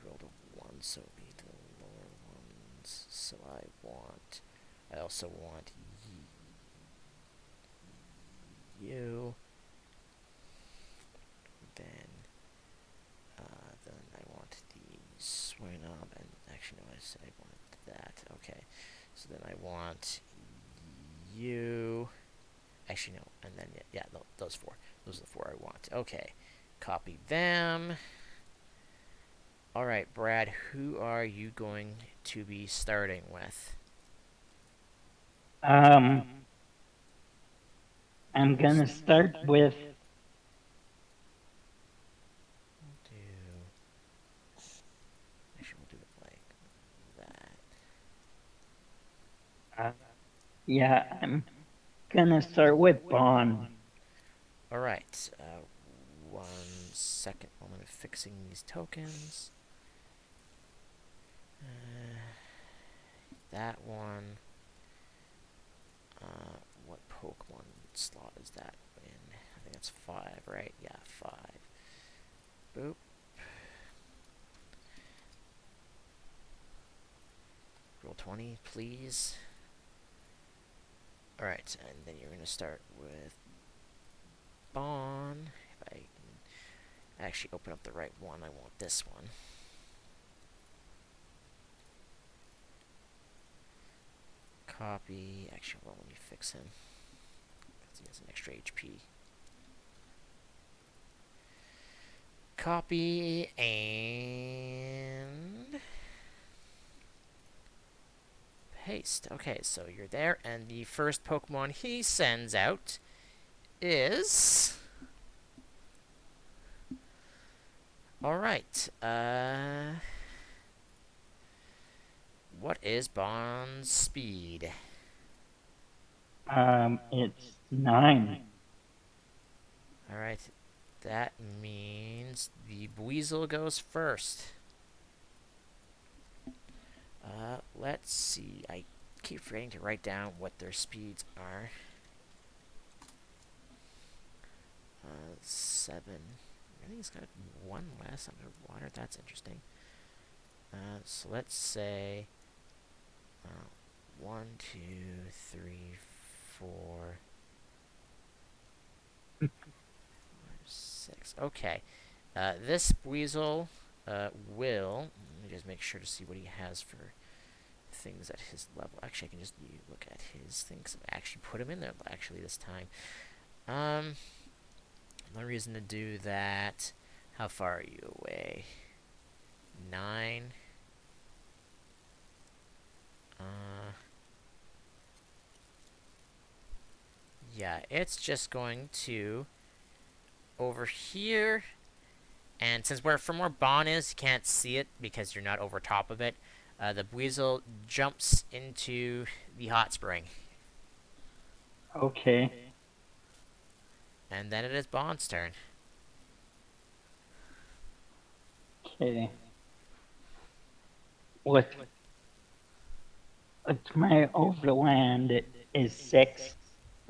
rolled a 1, so it'll be the lower ones. So I also want you. Then I want the Swinub, and actually no, I said I wanted that. Okay, so then I want you. Actually no, and then yeah, those 4. Those are the 4 I want. Okay, copy them. All right, Brad, who are you going to be starting with? I'm gonna start with Actually, we'll do it like that. yeah, I'm gonna start with Bond. All right. 1 second while I'm fixing these tokens. That one. What Pokemon slot is that in? I think that's 5, right? Yeah, 5. Boop. Roll 20, please. Alright, and then you're going to start with Bon. If I can actually open up the right one, I want this one. Copy. Actually, well, let me fix him. Because he has an extra HP. Copy and paste. Okay, so you're there, and the first Pokemon he sends out is. Alright, what is Bond's speed? It's 9. Alright, that means the Buizel goes first. Let's see. I keep forgetting to write down what their speeds are. 7. I think he's got 1 less underwater. That's interesting. So let's say 1, 2, 3, 4, 6. Okay. This weasel will. Let me just make sure to see what he has for things at his level. Actually, I can just look at his things. I actually put him in there actually this time. No reason to do that. How far are you away? 9. Yeah, it's just going to over here. And since from where Bon is, you can't see it because you're not over top of it. The weasel jumps into the hot spring. Okay. And then it is Bon's turn. Okay. What? What's my overland is 6.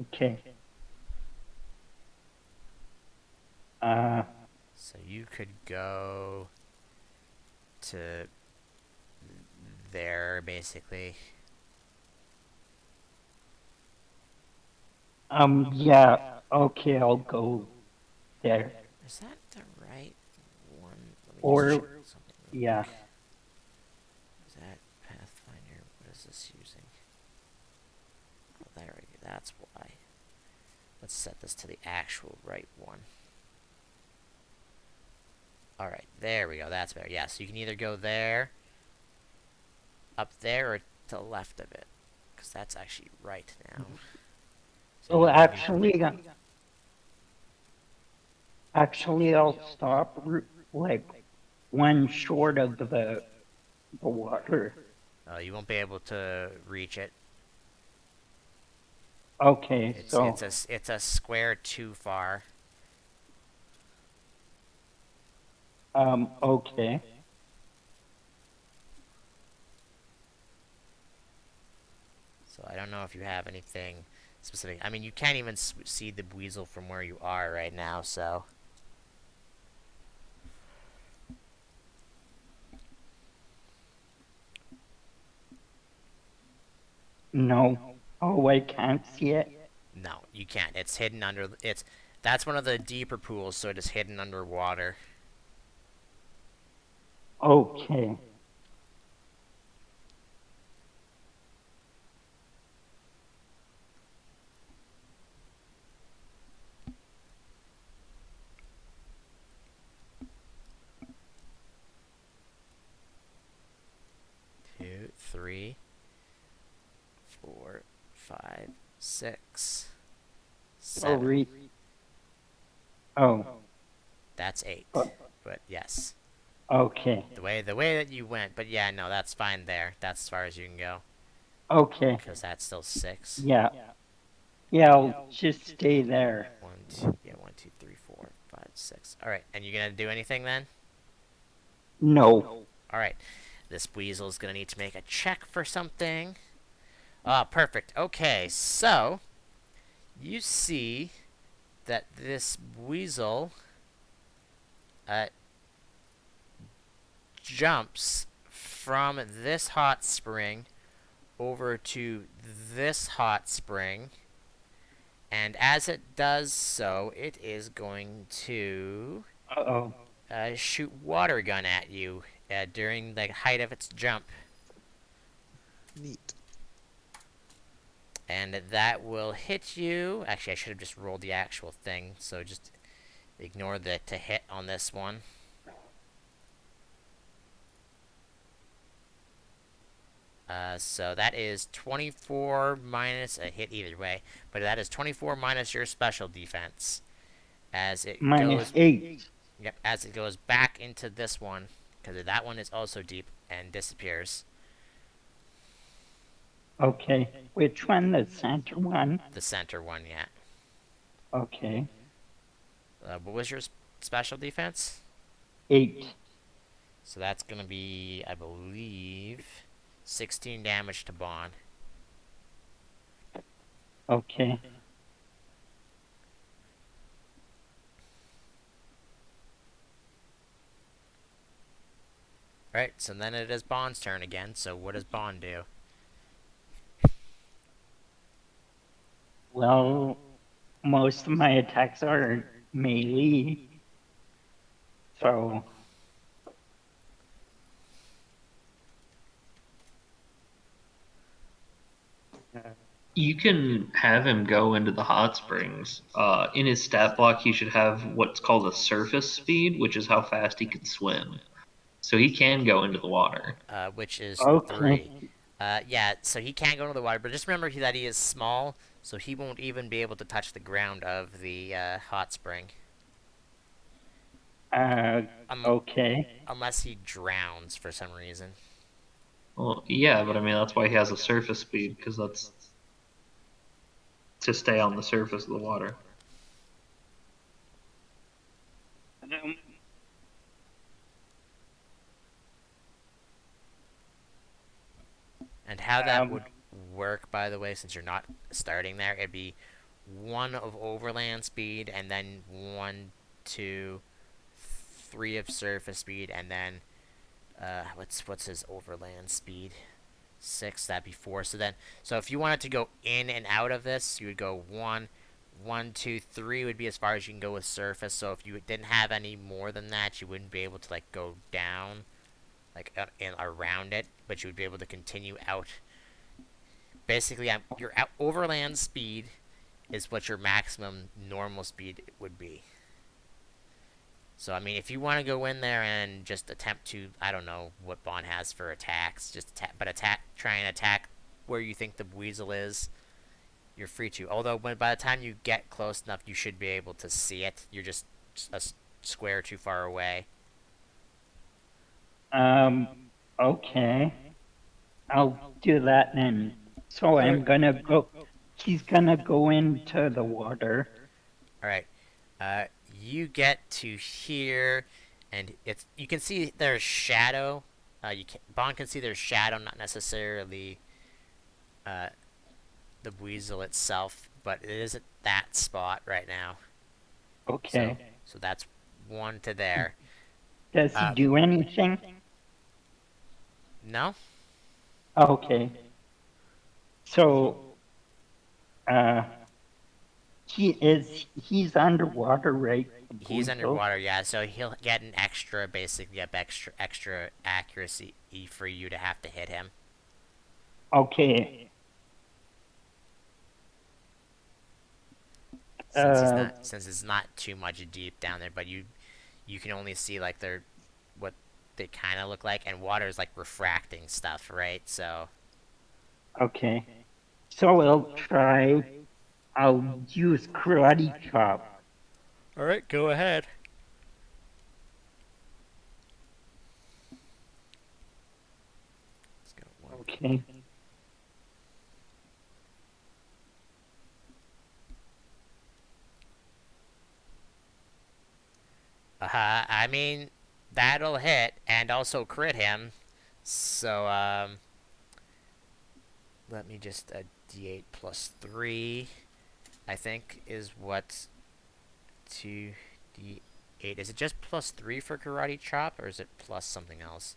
Okay. So you could go to there, basically. Yeah. Okay, I'll go there. Is that the right one? Let me just check Or, something real yeah. quick. Is that Pathfinder? What is this using? Oh, there we go. That's why. Let's set this to the actual right one. Alright, there we go. That's better. Yeah, so you can either go there, up there, or to the left of it. Because that's actually right now. So you So don't want to be... actually, I'll stop like one short of the water. You won't be able to reach it. Okay, so It's a square too far. okay. So I don't know if you have anything specific. I mean, you can't even see the weasel from where you are right now, so... No. Oh, I can't see it. No, you can't. It's hidden under... That's one of the deeper pools, so it is hidden underwater. Okay. 2, 3, 4, 5, 6, Oh, 7. Oh. That's 8. Oh, But yes, okay. the way that you went. But yeah, no, that's fine there. That's as far as you can go. Okay. Because that's still 6. Yeah. Yeah, I'll just stay there. 1, 2, yeah, 1, 2, 3, 4, 5, 6. All right, and you're gonna do anything then? No. All right, this weasel is gonna need to make a check for something. Ah, perfect. Okay, so you see that this weasel jumps from this hot spring over to this hot spring, and as it does so, it is going to Uh-oh. shoot water gun at you during the height of its jump, Neat. and that will hit you. Actually, I should have just rolled the actual thing, so just ignore the to hit on this one. So that is 24 minus a hit either way, but that is 24 minus your special defense as it Minus goes. 8. Yep, as it goes back into this one because that one is also deep and disappears. Okay. Which one? The center one? The center one, yeah. Okay. What was your special defense? 8. So that's gonna be, I believe, 16 damage to Bond. Okay. Right, so then it is Bond's turn again. So what does Bond do? Well, most of my attacks are melee, so uh, You can have him go into the hot springs. In his stat block, he should have what's called a surface speed, which is how fast he can swim. So he can go into the water. Which is okay. 3. Yeah, so he can't go into the water, but just remember that he is small, so he won't even be able to touch the ground of the hot spring. Uh, Um, okay. unless he drowns for some reason. Well, yeah, but I mean that's why he has a surface speed because that's to stay on the surface of the water. Um, And how that um, would work, by the way, since you're not starting there, it'd be 1 of overland speed, and then 1, 2, 3 of surface speed, and then what's his overland speed? 6. That'd be 4. So if you wanted to go in and out of this, you would go 1, 1, 2, 3 would be as far as you can go with surface. So if you didn't have any more than that, you wouldn't be able to like go down like in around it, but you would be able to continue out. Basically, your overland speed is what your maximum normal speed would be. So I mean, if you want to go in there and just attempt to, I don't know what Bond has for attacks, just try and attack where you think the weasel is. You're free to. Although, by the time you get close enough, you should be able to see it. You're just a square too far away. um, okay. I'll do that then. So All right. I'm gonna go. He's gonna go into the water. All right. You get to here, and you can see there's shadow. Bond can see there's shadow, not necessarily uh, the weasel itself, but it is at that spot right now. So Okay. so that's 1 to there. Does he Uh, do anything? no, Okay. So, uh, he's underwater, right? The he's Buizel? underwater. Yeah, so he'll get an extra, basically, extra accuracy for you to have to hit him. Okay. Uh, Since it's not too much deep down there, but you can only see like what they kind of look like, and water is like refracting stuff, right? So okay. So I'll try. I'll use karate chop. all right, go ahead. Let's go one. Okay. I mean, that'll hit and also crit him. So let me just d8 plus 3. I think is what 2d8. Is it just plus 3 for karate chop, or is it plus something else?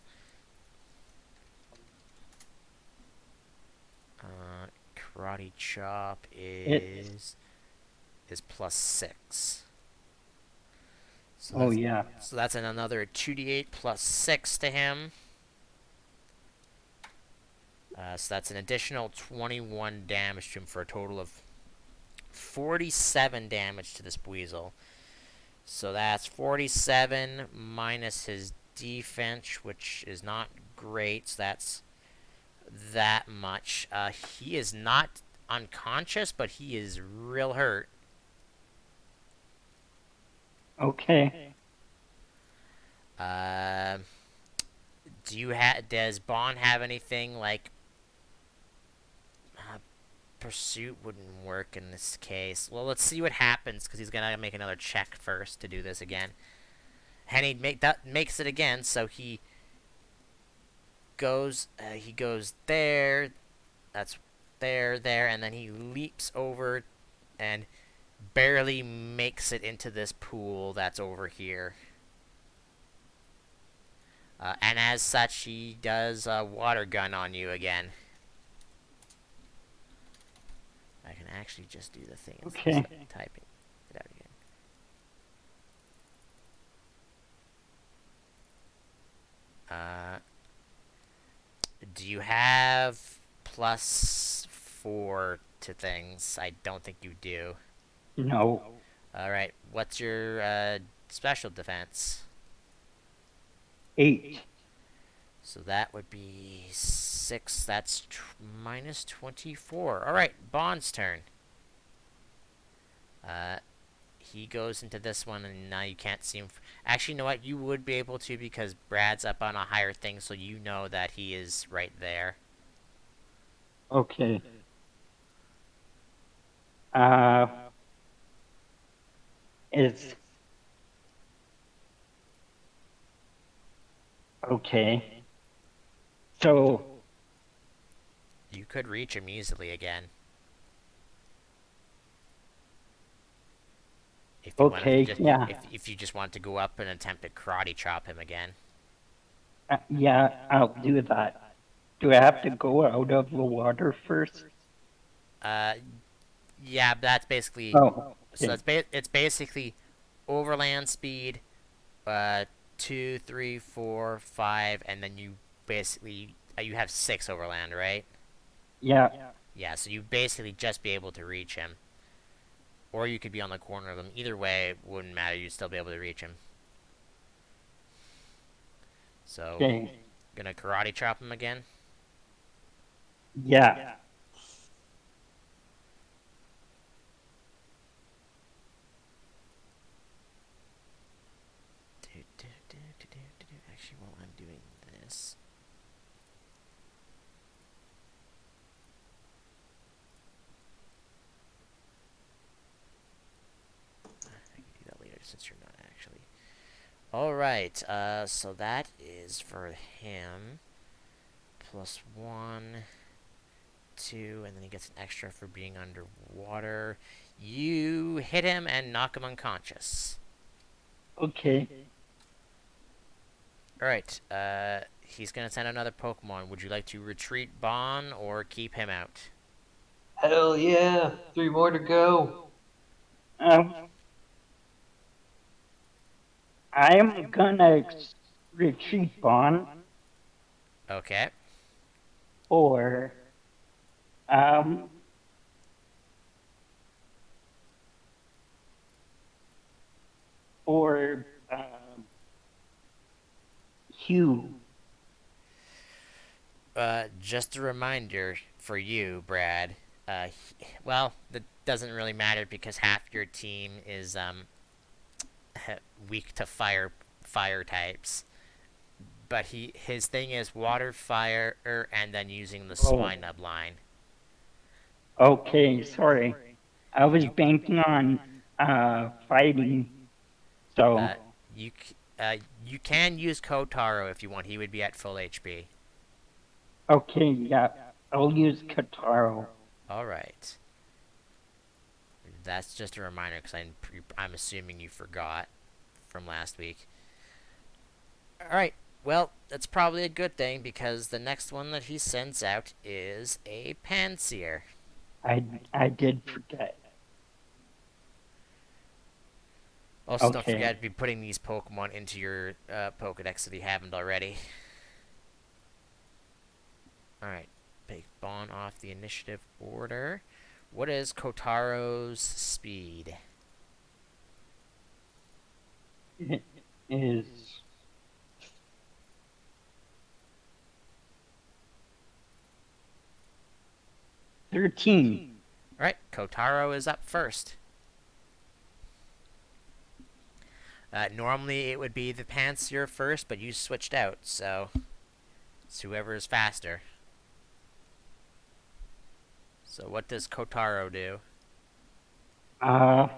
Karate chop It's. is plus 6. So Oh yeah. that's another 2d8 plus 6 to him. So that's an additional 21 damage to him for a total of 47 damage to this weasel. So that's 47 minus his defense, which is not great. So that's that much. He is not unconscious, but he is real hurt. Okay. Uh, does Bond have anything like pursuit wouldn't work in this case? Well, let's see what happens because he's gonna make another check first to do this again. And makes it again, so he goes there. That's there, and then he leaps over and barely makes it into this pool that's over here. And as such, he does a water gun on you again. I can actually just do the thing instead Okay. of typing it out again. Do you have +4 to things? I don't think you do. No. All right. What's your special defense? 8. So that would be 6. That's -24. All right. Bond's turn. Uh, he goes into this one, and now you can't see him. Actually, you know what? You would be able to because Brad's up on a higher thing, so you know that he is right there. Okay. Uh, is okay. So, You could reach him easily again if you wanted to okay, just yeah. if you just want to go up and attempt to karate chop him again. Yeah, I'll do that. Do I have to go out of the water first? Uh, yeah, that's basically Oh, so okay. it's basically overland speed, uh, 2, 3, 4, 5, and then you basically you have 6 overland, right? Yeah, Yeah, so you basically just be able to reach him, or you could be on the corner of him. Either way, it wouldn't matter. You'd still be able to reach him. So, okay. gonna karate chop him again. Yeah. Actually, while I'm doing this, I can do that later since you're not actually. All right. So that is for him. +1, 2, and then he gets an extra for being underwater. You hit him and knock him unconscious. Okay. All right. He's gonna send another Pokemon. Would you like to retreat Bon or keep him out? Hell yeah! 3 more to go. Um, I'm gonna retreat Bond, Okay. or um, or Hugh. Just a reminder for you, Brad. Well, that doesn't really matter because half your team is weak to fire types. But his thing is water, fire, and then using the Oh, Swinub line. okay. Sorry, I was You banking on fighting. uh So you can use Kotaro if you want. He would be at full HP. okay, yeah, I'll use Kataro. All right. That's just a reminder because I'm assuming you forgot from last week. All right. Well, that's probably a good thing because the next one that he sends out is a Panseer. I did forget. Also, don't forget Okay. to be putting these Pokemon into your Pokedex if you haven't already. Alright, take Bon off the initiative order. What is Kotaro's speed? It is 13. Alright, Kotaro is up first. Normally it would be the Panseer first, but you switched out, so it's whoever is faster. So what does Kotaro do? Uh,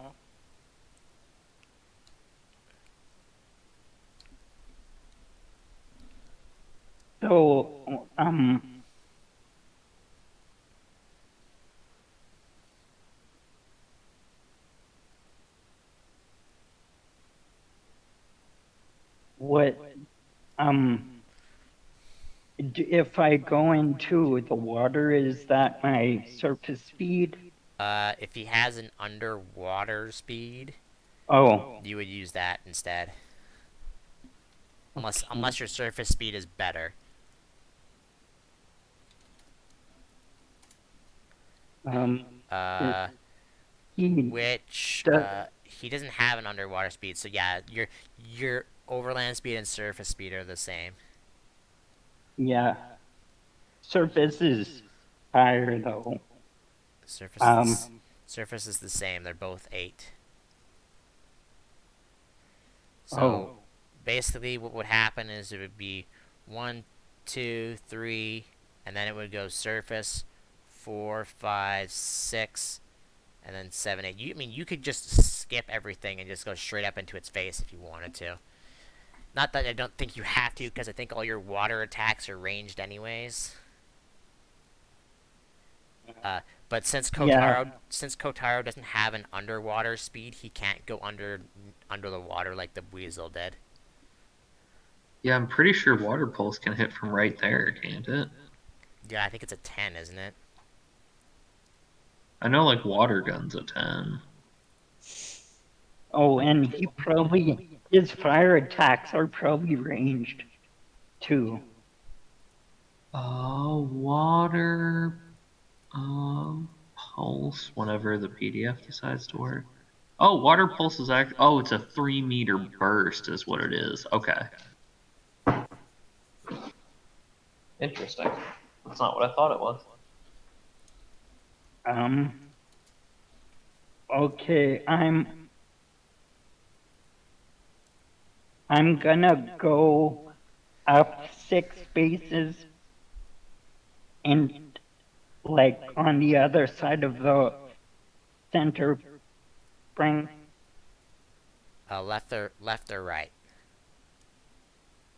so what if I go into the water, is that my surface speed? If he has an underwater speed, Oh, you would use that instead. Unless okay. unless your surface speed is better. Um, is Uh, he which does, he doesn't have an underwater speed, so yeah, your overland speed and surface speed are the same. yeah, surface is higher though. Surface is Um, surface is the same. They're both 8. So oh, basically, what would happen is it would be 1, 2, 3, and then it would go surface 4, 5, 6, and then 7, 8. I mean, you could just skip everything and just go straight up into its face if you wanted to. Not that I don't think you have to, because I think all your water attacks are ranged anyways. Uh, but yeah, since Kotaro doesn't have an underwater speed, he can't go under the water like the Weasel did. Yeah, I'm pretty sure water pulse can hit from right there, can't it? Yeah, I think it's a 10, isn't it? I know like water gun's a 10. oh, and he probably, his fire attacks are probably ranged too. Water pulse whenever the PDF decides to work. Oh, water pulse is it's a 3 meter burst is what it is. Okay. Interesting. That's not what I thought it was. Um, okay, I'm gonna go up 6 spaces and like on the other side of the center spring, Left or right?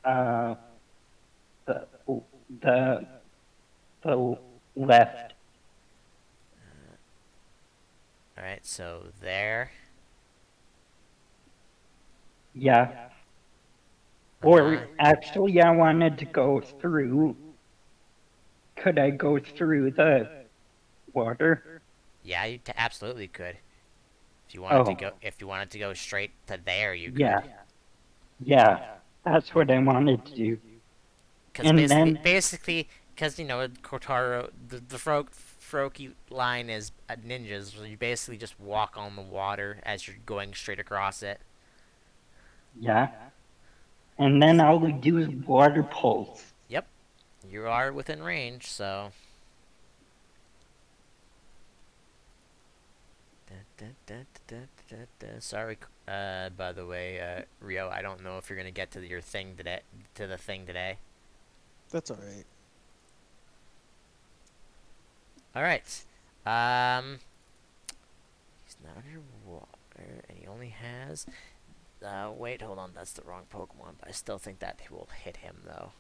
uh, the the the left. All right, so there. Yeah. Uh huh. Or actually, I wanted to go through. Could I go through the water? Yeah, you absolutely could. Oh, If you wanted to go straight to there, you could. yeah, yeah. That's what I wanted to do. Because And then, because Kotaro, the Froki line is ninjas. So you basically just walk on the water as you're going straight across it. yeah. And then all we do is water pulse. Yep, you are within range. So. Sorry. By the way, Rio, I don't know if you're gonna get to your thing today. To the thing today. That's alright. All right. Um, he's not underwater, and he only has. Wait, hold on. That's the wrong Pokemon, but I still think that will hit him though.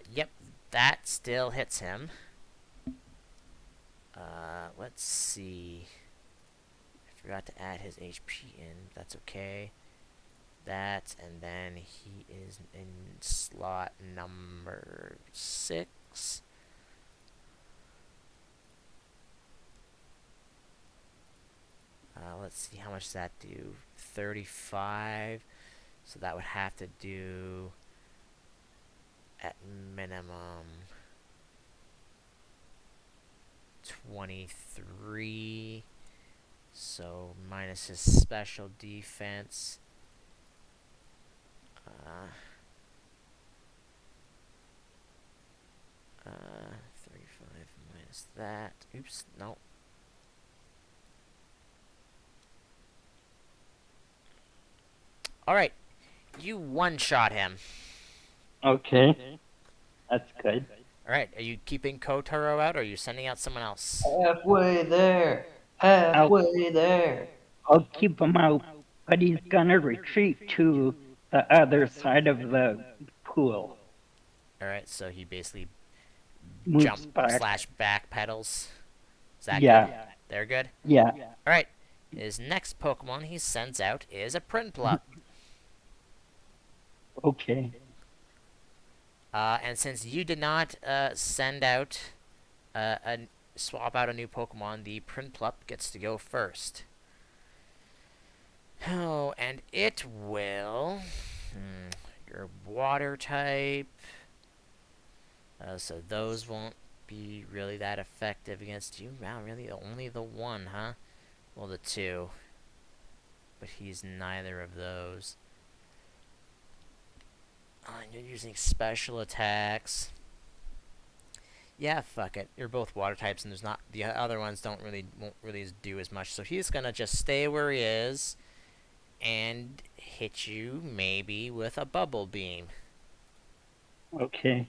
Yep, that still hits him. Let's see. I forgot to add his HP in. That's okay. That, and then he is in slot number 6. Let's see, how much does that do? 35. So that would have to do at minimum 23. So minus his special defense. 35 minus that. Oops, no. Alright, you one-shot him. Okay, that's good. Alright, are you keeping Kotaro out or are you sending out someone else? Halfway there. I'll Halfway there. I'll keep him out, but he's gonna retreat to the other side of the pool. Alright, so he basically Moves jump back. slash back pedals. Is that good? Yeah, They're good? yeah. Alright, his next Pokemon he sends out is a Prinplup. Okay. And since you did not send out swap out a new Pokemon, the Prinplup gets to go first. Oh, and it will. Your water type. So those won't be really that effective against you. Wow, really? Only the one, huh? Well, the two. But he's neither of those. And you're using special attacks. Yeah, fuck it. You're both water types, and there's not the other ones won't really do as much. So he's gonna just stay where he is and hit you maybe with a bubble beam. Okay.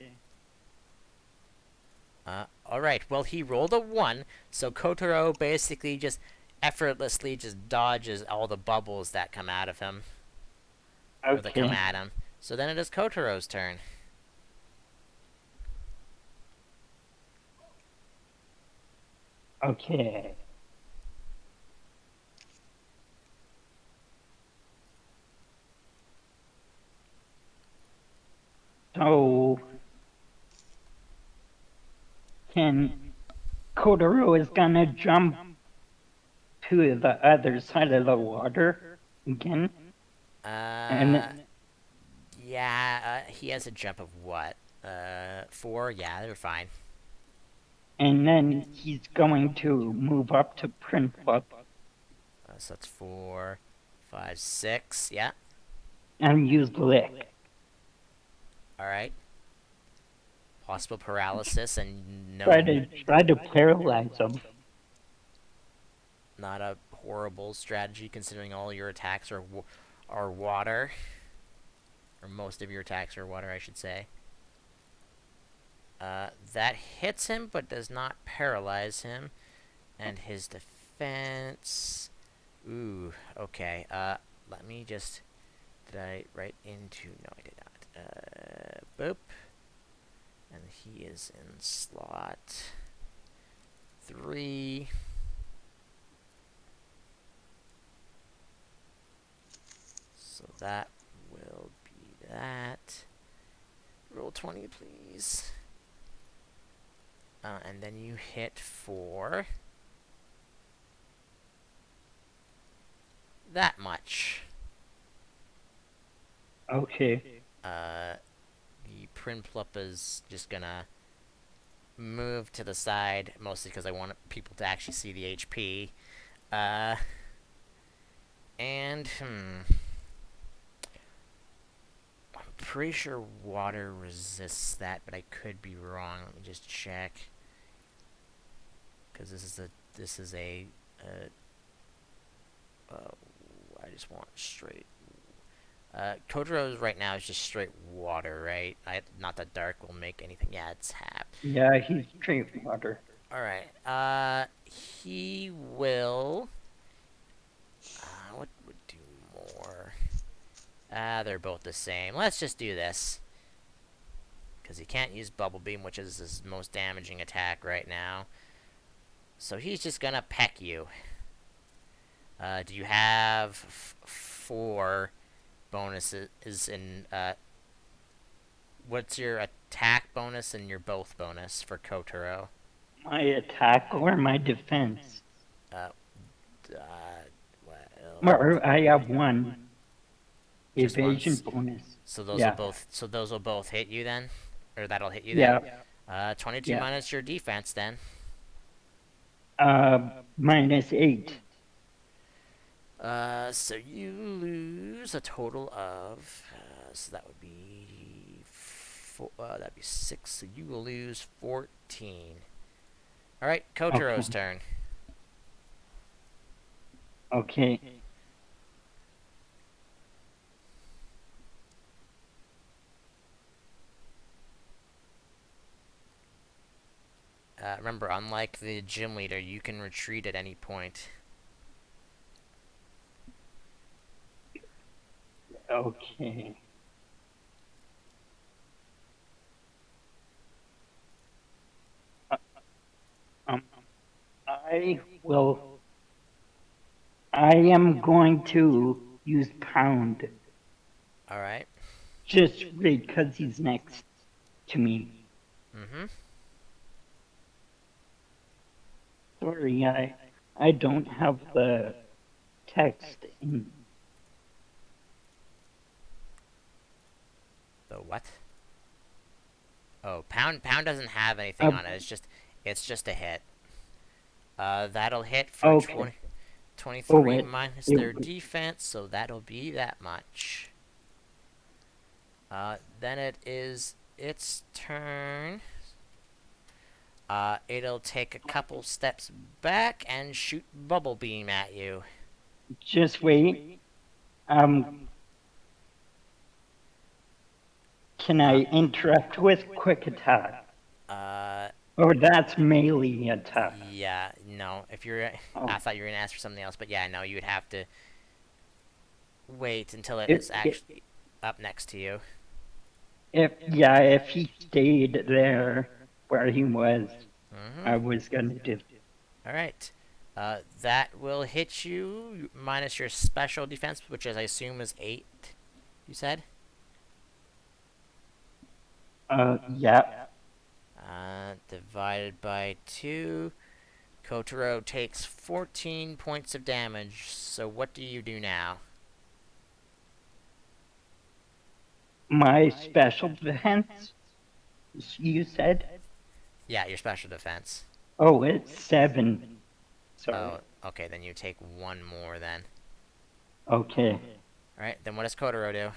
All right. Well, he rolled a 1, so Kotaro basically just effortlessly just dodges all the bubbles that come out of him or that come Okay. at him. So then it is Kotaro's turn. Okay. So can Kotaro is gonna jump to the other side of the water again, Uh, and yeah. He has a jump of what? 4. Yeah, they're fine. then he's going to move up to Prinplup So that's 4, 5, 6. Yeah. and use Lick. All right. Possible paralysis and Try to paralyze him. not a horrible strategy considering all your attacks are water, or most of your attacks are water, I should say. That hits him, but does not paralyze him, and his defense. Ooh, okay. Let me just. Did I write into? No, I did not. Boop. And he is in slot 3. So that will be that. Roll 20, please. And then you hit for that much. Okay. The Prinplup is just gonna move to the side, mostly because I want people to actually see the HP. And, I'm pretty sure water resists that, but I could be wrong. Let me just check. Because this is a I just want straight. Kotaro's right now is just straight water, right? Not that dark will make anything. Yeah, it's half. Yeah, he's straight water. All right. He will. What would do more? They're both the same. Let's just do this. Because he can't use Bubble Beam, which is his most damaging attack right now. So he's just gonna peck you. Do you have 4 bonuses in, what's your attack bonus and your both bonus for Kotaro? My attack or my defense? Uh, well, Or I have one just evasion once. bonus. So those Yeah. will both. So those will both hit you then, or that'll hit you then. Yeah. 22 minus your defense then. -8. So you lose a total of. So that would be that'd be 6. So you will lose 14. All right, Kotaro's turn. Okay. Remember, unlike the gym leader, you can retreat at any point. Okay. Um, I will. I am going to use Pound All right. just because he's next to me. Mm-hmm. Sorry, I don't have the text in. The what? Oh, pound doesn't have anything Uh, on it. It's just a hit. That'll hit for okay. 20, Oh, 23 minus it their defense, so that'll be that much. Then it is its turn. It'll take a couple steps back and shoot bubble beam at you. just wait. Can I Uh, interrupt with quick attack? uh, Or that's melee attack. yeah, no. If you're, I Oh, thought you were gonna ask for something else, but yeah, no. You would have to wait until it is if actually up next to you. if he stayed there where he was, Mm-hmm. I was gonna do. All right. That will hit you minus your special defense, which is I assume is 8. You said. Yeah. Divided by 2. Kotaro takes 14 points of damage. So what do you do now? My special defense, you said? Yeah, your special defense. Oh, it's 7. Sorry. Oh, okay. Then you take 1 more then. Okay. All right. Then what does Kotaro do?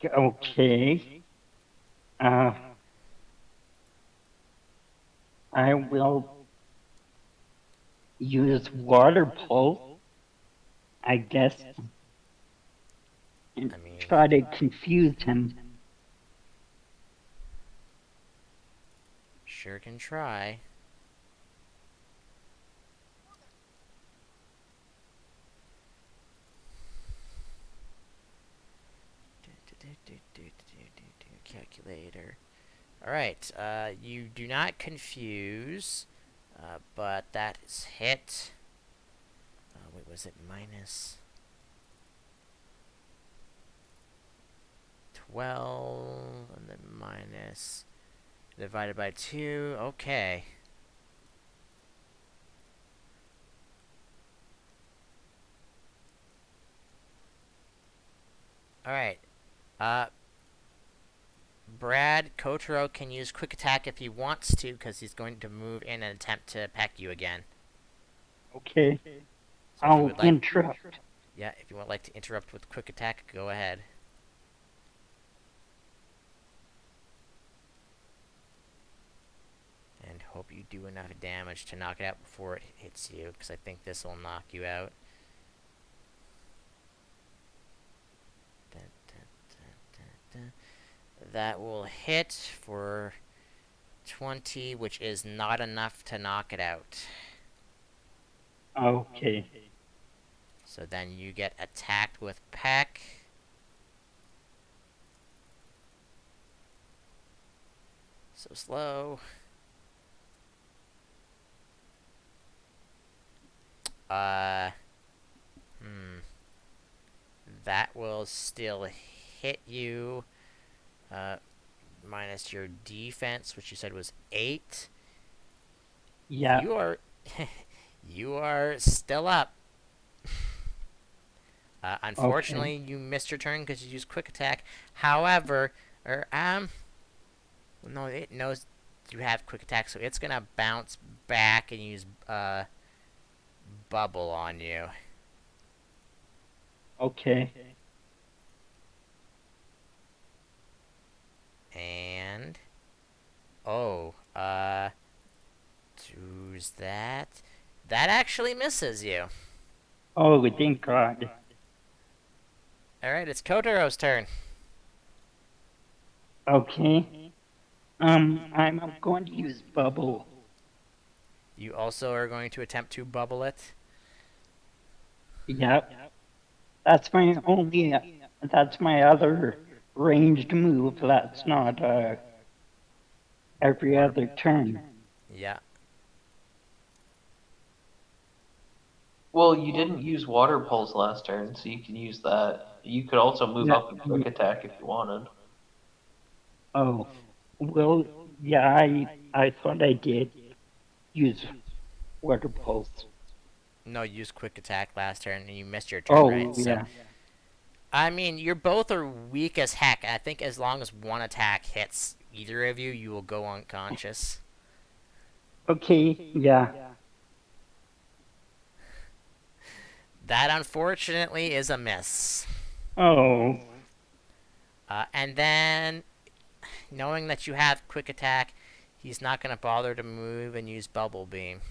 Okay. Uh, I will use water pulse, I guess, and I mean, try to confuse him. sure can try. Calculator. All right. You do not confuse, but that is hit. Wait, was it minus 12 and then minus divided by 2? Okay. All right. Uh, Brad Kotaro can use quick attack if he wants to, because he's going to move in and attempt to peck you again. Okay. So if you I'll would like, interrupt. yeah, if you would like to interrupt with quick attack, go ahead. And hope you do enough damage to knock it out before it hits you, because I think this will knock you out. Dun, dun, dun, dun. That will hit for 20, which is not enough to knock it out. Okay. So then you get attacked with peck. So slow. Uh, hmm. That will still hit you. Minus your defense, which you said was 8. Yeah. You are, you are still up. Unfortunately, Okay. you missed your turn because you used quick attack. However, no, it knows you have quick attack, so it's gonna bounce back and use bubble on you. Okay. And oh, who's that? That actually misses you. Oh, thank God. All right, it's Kotaro's turn. Okay. I'm going to use bubble. You also are going to attempt to bubble it. Yep. That's my only. That's my other ranged move. That's not every Water. other turn. Yeah. Well, you didn't use water pulse last turn, so you can use that. You could also move Yeah. up and quick attack if you wanted. Oh. Well, yeah, I thought I did use water pulse. No, you used quick attack last turn and you missed your turn, right? Oh, So, yeah. I mean, you're both are weak as heck. I think as long as one attack hits either of you, you will go unconscious. Okay, yeah. That unfortunately is a miss. Oh, And then, knowing that you have quick attack, he's not going to bother to move and use bubble beam.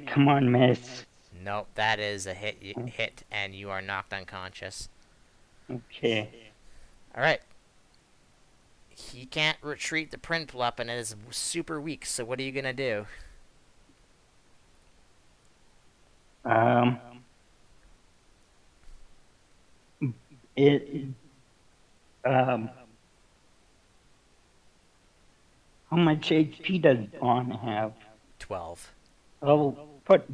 come on, miss. Nope, that is a hit, and you are knocked unconscious. Okay. All right. He can't retreat the print weapon and is super weak. So what are you gonna do? Um, it, um, how much HP does Bond have? 12. I'll put,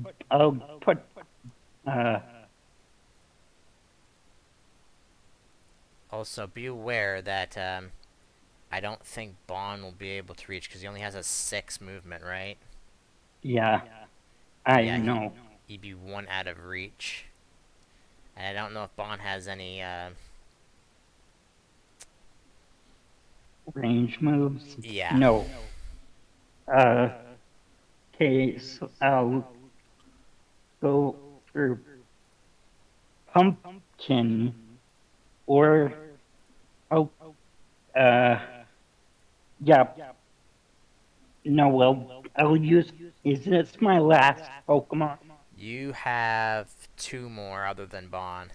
uh, Also, be aware that I don't think Bond will be able to reach because he only has a 6 movement, right? yeah, I Yeah, know. he'd be 1 out of reach. And I don't know if Bond has any. Range moves? Yeah. No. Uh, okay, so I'll go for pumpkin or, oh, uh, yeah, no, well, I'll use, is this my last Pokemon? You have 2 more other than Bond.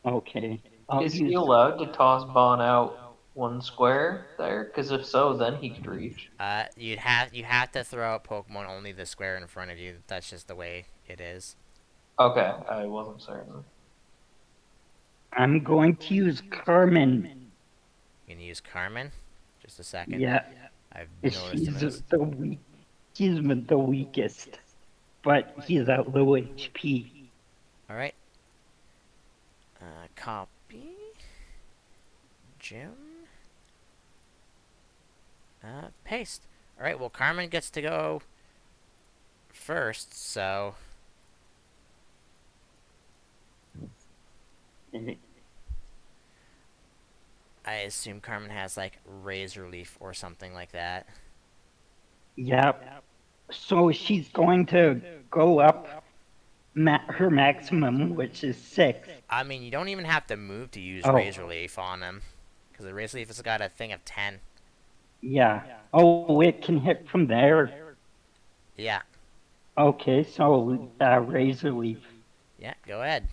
Okay, I'll Is he use, allowed to toss Bon out one square there? Because if so, then he could reach. You have to throw out Pokemon only the square in front of you. That's just the way it is. Okay, I wasn't certain. I'm going to use Carmen. You can use Carmen. Just a second. Yeah, I've noticed a she's miss. the weak, he's the weakest, but he's at low HP. All right. Copy. Jim. Paste. All right. Well, Carmen gets to go first, so I assume Carmen has like Razor Leaf or something like that. Yeah, so she's going to go up her maximum, which is 6. I mean, you don't even have to move to use Oh, Razor Leaf on him, because the Razor Leaf has got a thing of 10. yeah. Oh, it can hit from there. Yeah. Okay, so Razor Leaf. Yeah. Go ahead.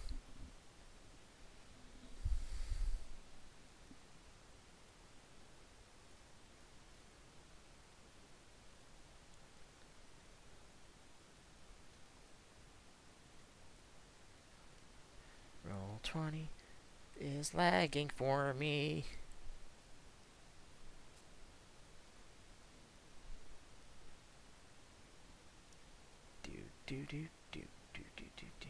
Roll 20 is lagging for me. Do do do do do do do do.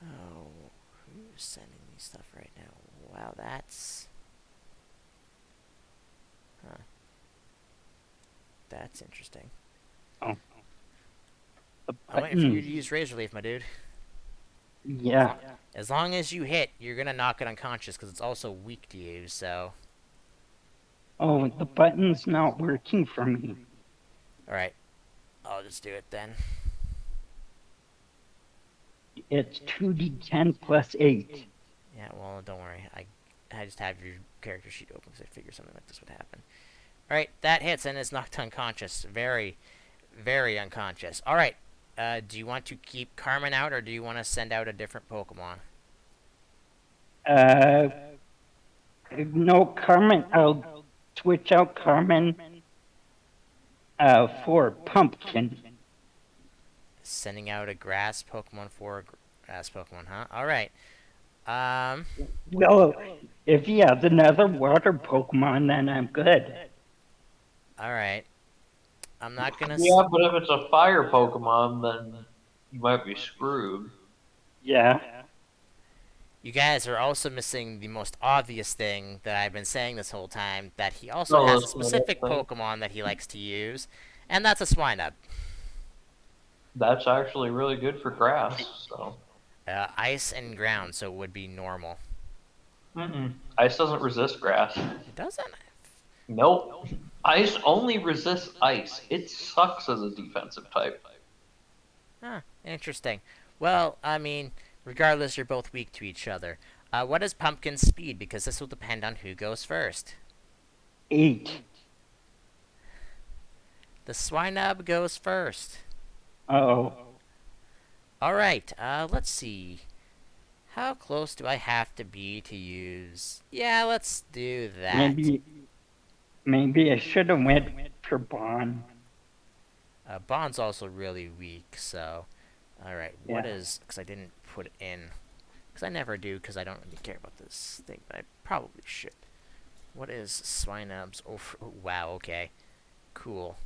Oh, who's sending me stuff right now? Wow, that's that's interesting. Oh, the I'm waiting for you to buttons. use Razor Leaf, my dude. Yeah. As long as you hit, you're gonna knock it unconscious because it's also weak to you. So, Oh, the button's not working for me. all right, I'll just do it then. It's 2d10 plus 8. Yeah, well, don't worry. I just have your character sheet open because I figured something like this would happen. All right, that hits and it's knocked unconscious. Very, very unconscious. All right. Do you want to keep Carmen out or do you want to send out a different Pokemon? Uh, no, Carmen, I'll switch out Carmen for Pumpkin. Sending out a grass Pokemon for a grass Pokemon, huh? All right. Um. Well, if he has another water Pokemon, then I'm good. All right. I'm not gonna. Yeah, but if it's a fire Pokemon, then you might be screwed. Yeah. You guys are also missing the most obvious thing that I've been saying this whole time, that he also No, has a that's my next specific thing. Pokemon that he likes to use, and that's a Swinub. That's actually really good for grass. So, Ice and ground, so it would be normal. ice doesn't resist grass. It doesn't? Nope. Ice only resists ice. It sucks as a defensive type. Huh, interesting. Well, I mean, regardless, you're both weak to each other. What is Pumpkin's speed? Because this will depend on who goes first. 8. The Swinub goes first. Oh. Alright, let's see. How close do I have to be to use? Yeah, let's do that. Maybe I should have went for Bond. Bond's also really weak, so. Alright, what Yeah. is. Because I didn't put it in. Because I never do, because I don't really care about this thing, but I probably should. What is Swinub's? Oh, wow, okay. Cool.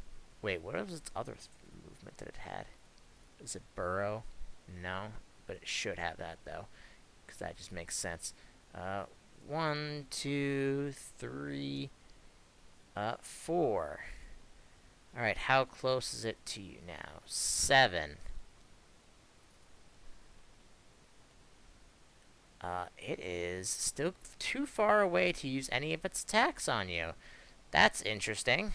Wait, what was its other movement that it had? Is it Burrow? No, but it should have that, though. Because that just makes sense. 1, 2, 3, 4. Alright, how close is it to you now? 7. It is still too far away to use any of its attacks on you. That's interesting.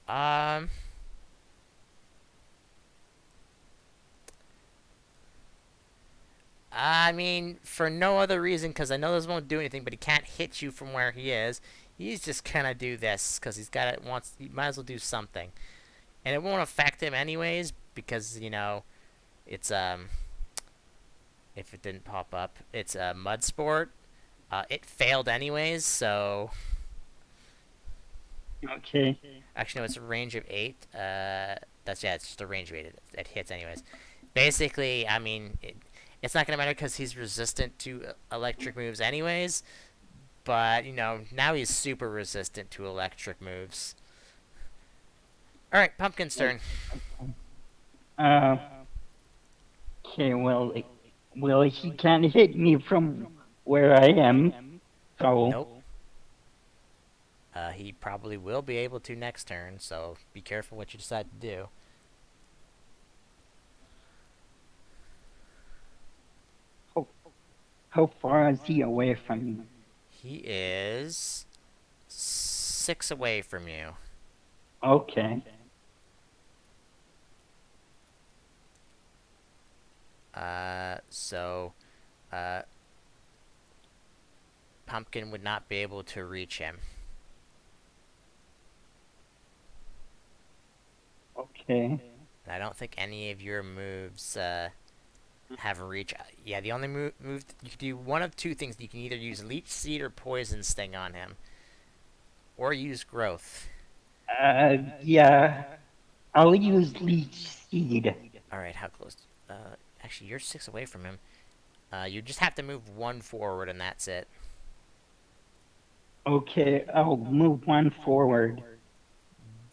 Um... I mean, for no other reason, because I know this won't do anything, but he can't hit you from where he is. He's just gonna do this, because he's got it, he might as well do something. And it won't affect him anyways, because, it's, if it didn't pop up, it's a mud sport. It failed anyways, so... Okay. Actually, no, it's a range of 8. It's just a range of 8. It hits anyways. Basically, I mean, it's not gonna matter because he's resistant to electric moves anyways. But now he's super resistant to electric moves. All right, Pumpkin's turn. Uh, okay, well, he can't hit me from where I am, so Nope. He probably will be able to next turn, so be careful what you decide to do. how far is he away from me? He is 6 away from you. Okay. So, uh, Pumpkin would not be able to reach him. Okay. And I don't think any of your moves have a reach. Yeah, the only move you can do one of two things. You can either use Leech Seed or Poison Sting on him, or use Growth. Yeah. I'll use Leech Seed. All right, how close? Actually, you're 6 away from him. You just have to move 1 forward, and that's it. Okay, I'll move 1 forward.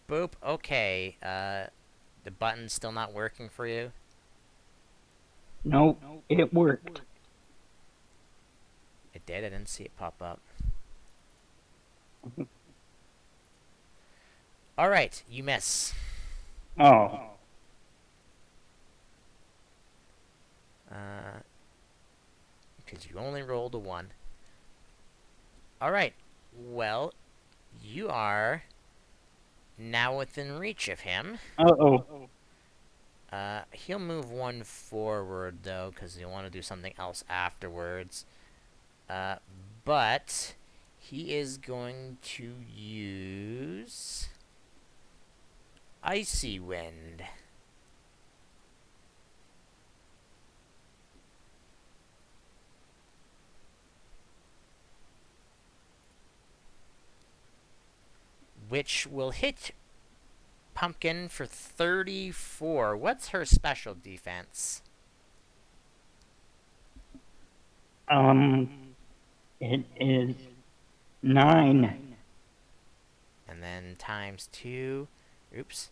Boop. Okay. The button's still not working for you. Nope, it worked. It did. I didn't see it pop up. All right, you miss. Oh. Because you only rolled a 1. All right. Well, you are now within reach of him. Uh-oh. He'll move 1 forward, though, because he'll want to do something else afterwards. But he is going to use Icy Wind. Which will hit Pumpkin for 34. What's her special defense? It is 9. And then times 2. Oops.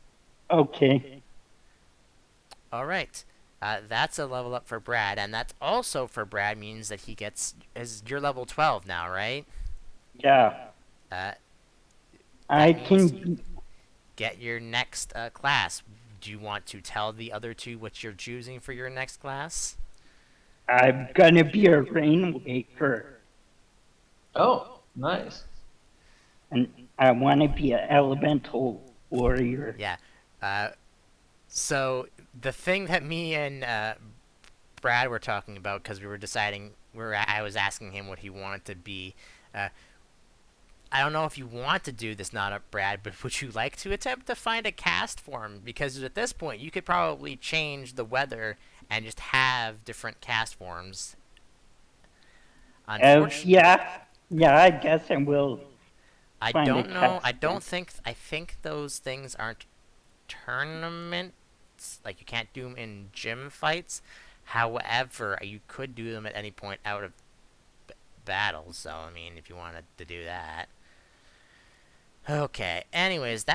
Okay. All right. That's a level up for Brad, and that's also for Brad means that you're level 12 now, right? Yeah. Uh, I that means can. get your next class. Do you want to tell the other two what you're choosing for your next class? I'm gonna be a rainmaker, Oh, nice. and I want to be an elemental warrior. Yeah. Uh, so the thing that me and Brad were talking about because we were deciding, I was asking him what he wanted to be. Uh, I don't know if you want to do this, not up, Brad, but would you like to attempt to find a cast form? Because at this point, you could probably change the weather and just have different cast forms. Unfortunately, Yeah. Yeah. I guess I will I find a don't know. I cast don't form. think. I think those things aren't tournaments. Like you can't do them in gym fights. However, you could do them at any point out of battles. So I mean, if you wanted to do that. Okay. Anyways,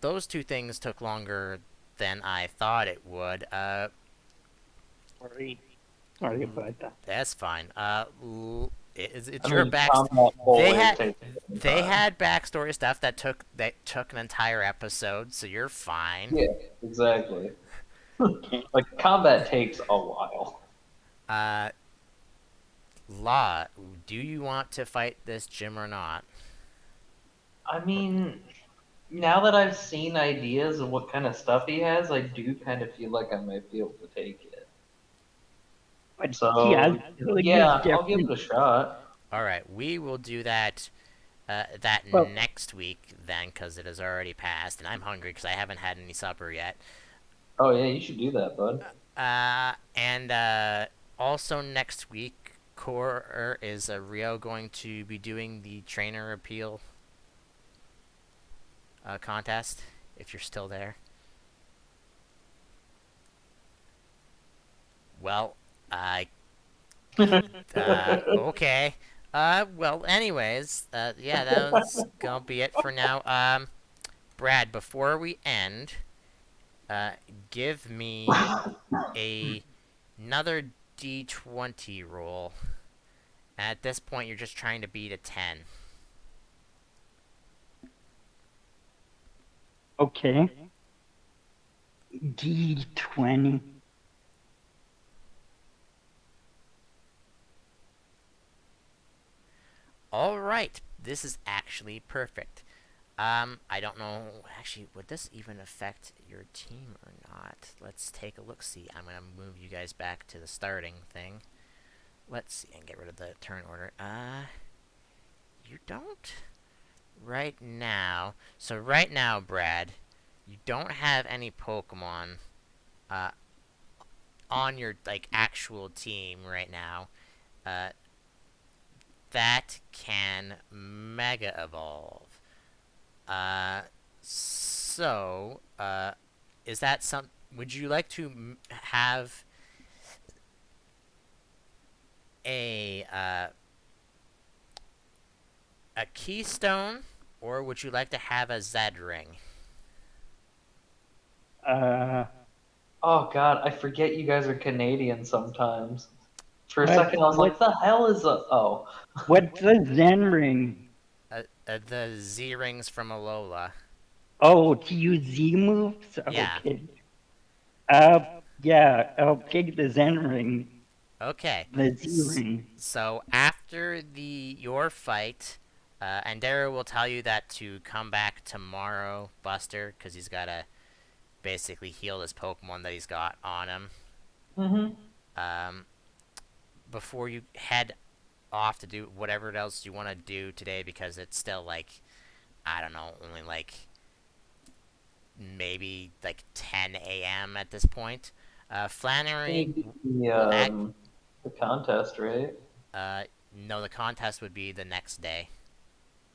those two things took longer than I thought it would. Sorry. Sorry about that. That's fine. It's I your mean, back. combat They always had takes some they time. had backstory stuff that took an entire episode, so you're fine. Yeah, exactly. Okay. Like combat takes a while. Uh, Law, do you want to fight this gym or not? I mean, now that I've seen ideas of what kind of stuff he has, I do kind of feel like I might be able to take it. But he has So abilities yeah, I'll give it different. a shot. All right, we will do that Well, next week then, because it has already passed, and I'm hungry because I haven't had any supper yet. Oh yeah, you should do that, bud. And also next week, Core is Rio going to be doing the trainer appeal contest. If you're still there, well, I okay. Well, anyways, yeah, that was gonna be it for now. Brad, before we end, uh, give me a another D20 roll. At this point, you're just trying to beat a 10. okay. D20. All right, this is actually perfect. I don't know. Actually, would this even affect your team or not? Let's take a look. See, I'm gonna move you guys back to the starting thing. Let's see and get rid of the turn order. You don't right now. So right now, Brad, you don't have any Pokemon uh on your like actual team right now. Uh, that can Mega Evolve. Uh, so, is that some? Would you like to have a a keystone, or would you like to have a Zed ring? Uh, Oh god, I forget you guys are Canadian sometimes. For a what, second, I was what, like, "The hell is a?" Oh, what's a Zen ring? The Z rings from Alola. Oh, to use Z moves? Yeah. Okay. Yeah, I'll take the Zen ring, Okay. the Z S- ring. so after the your fight, Andera will tell you that to come back tomorrow, Buster, because he's gotta basically heal his Pokemon that he's got on him. mm-hmm. Um, before you head off to do whatever else you want to do today, because it's still like I don't know, only like maybe like 10 a.m. at this point. Flannery The will act. the contest, right? Uh, no, the contest would be the next day.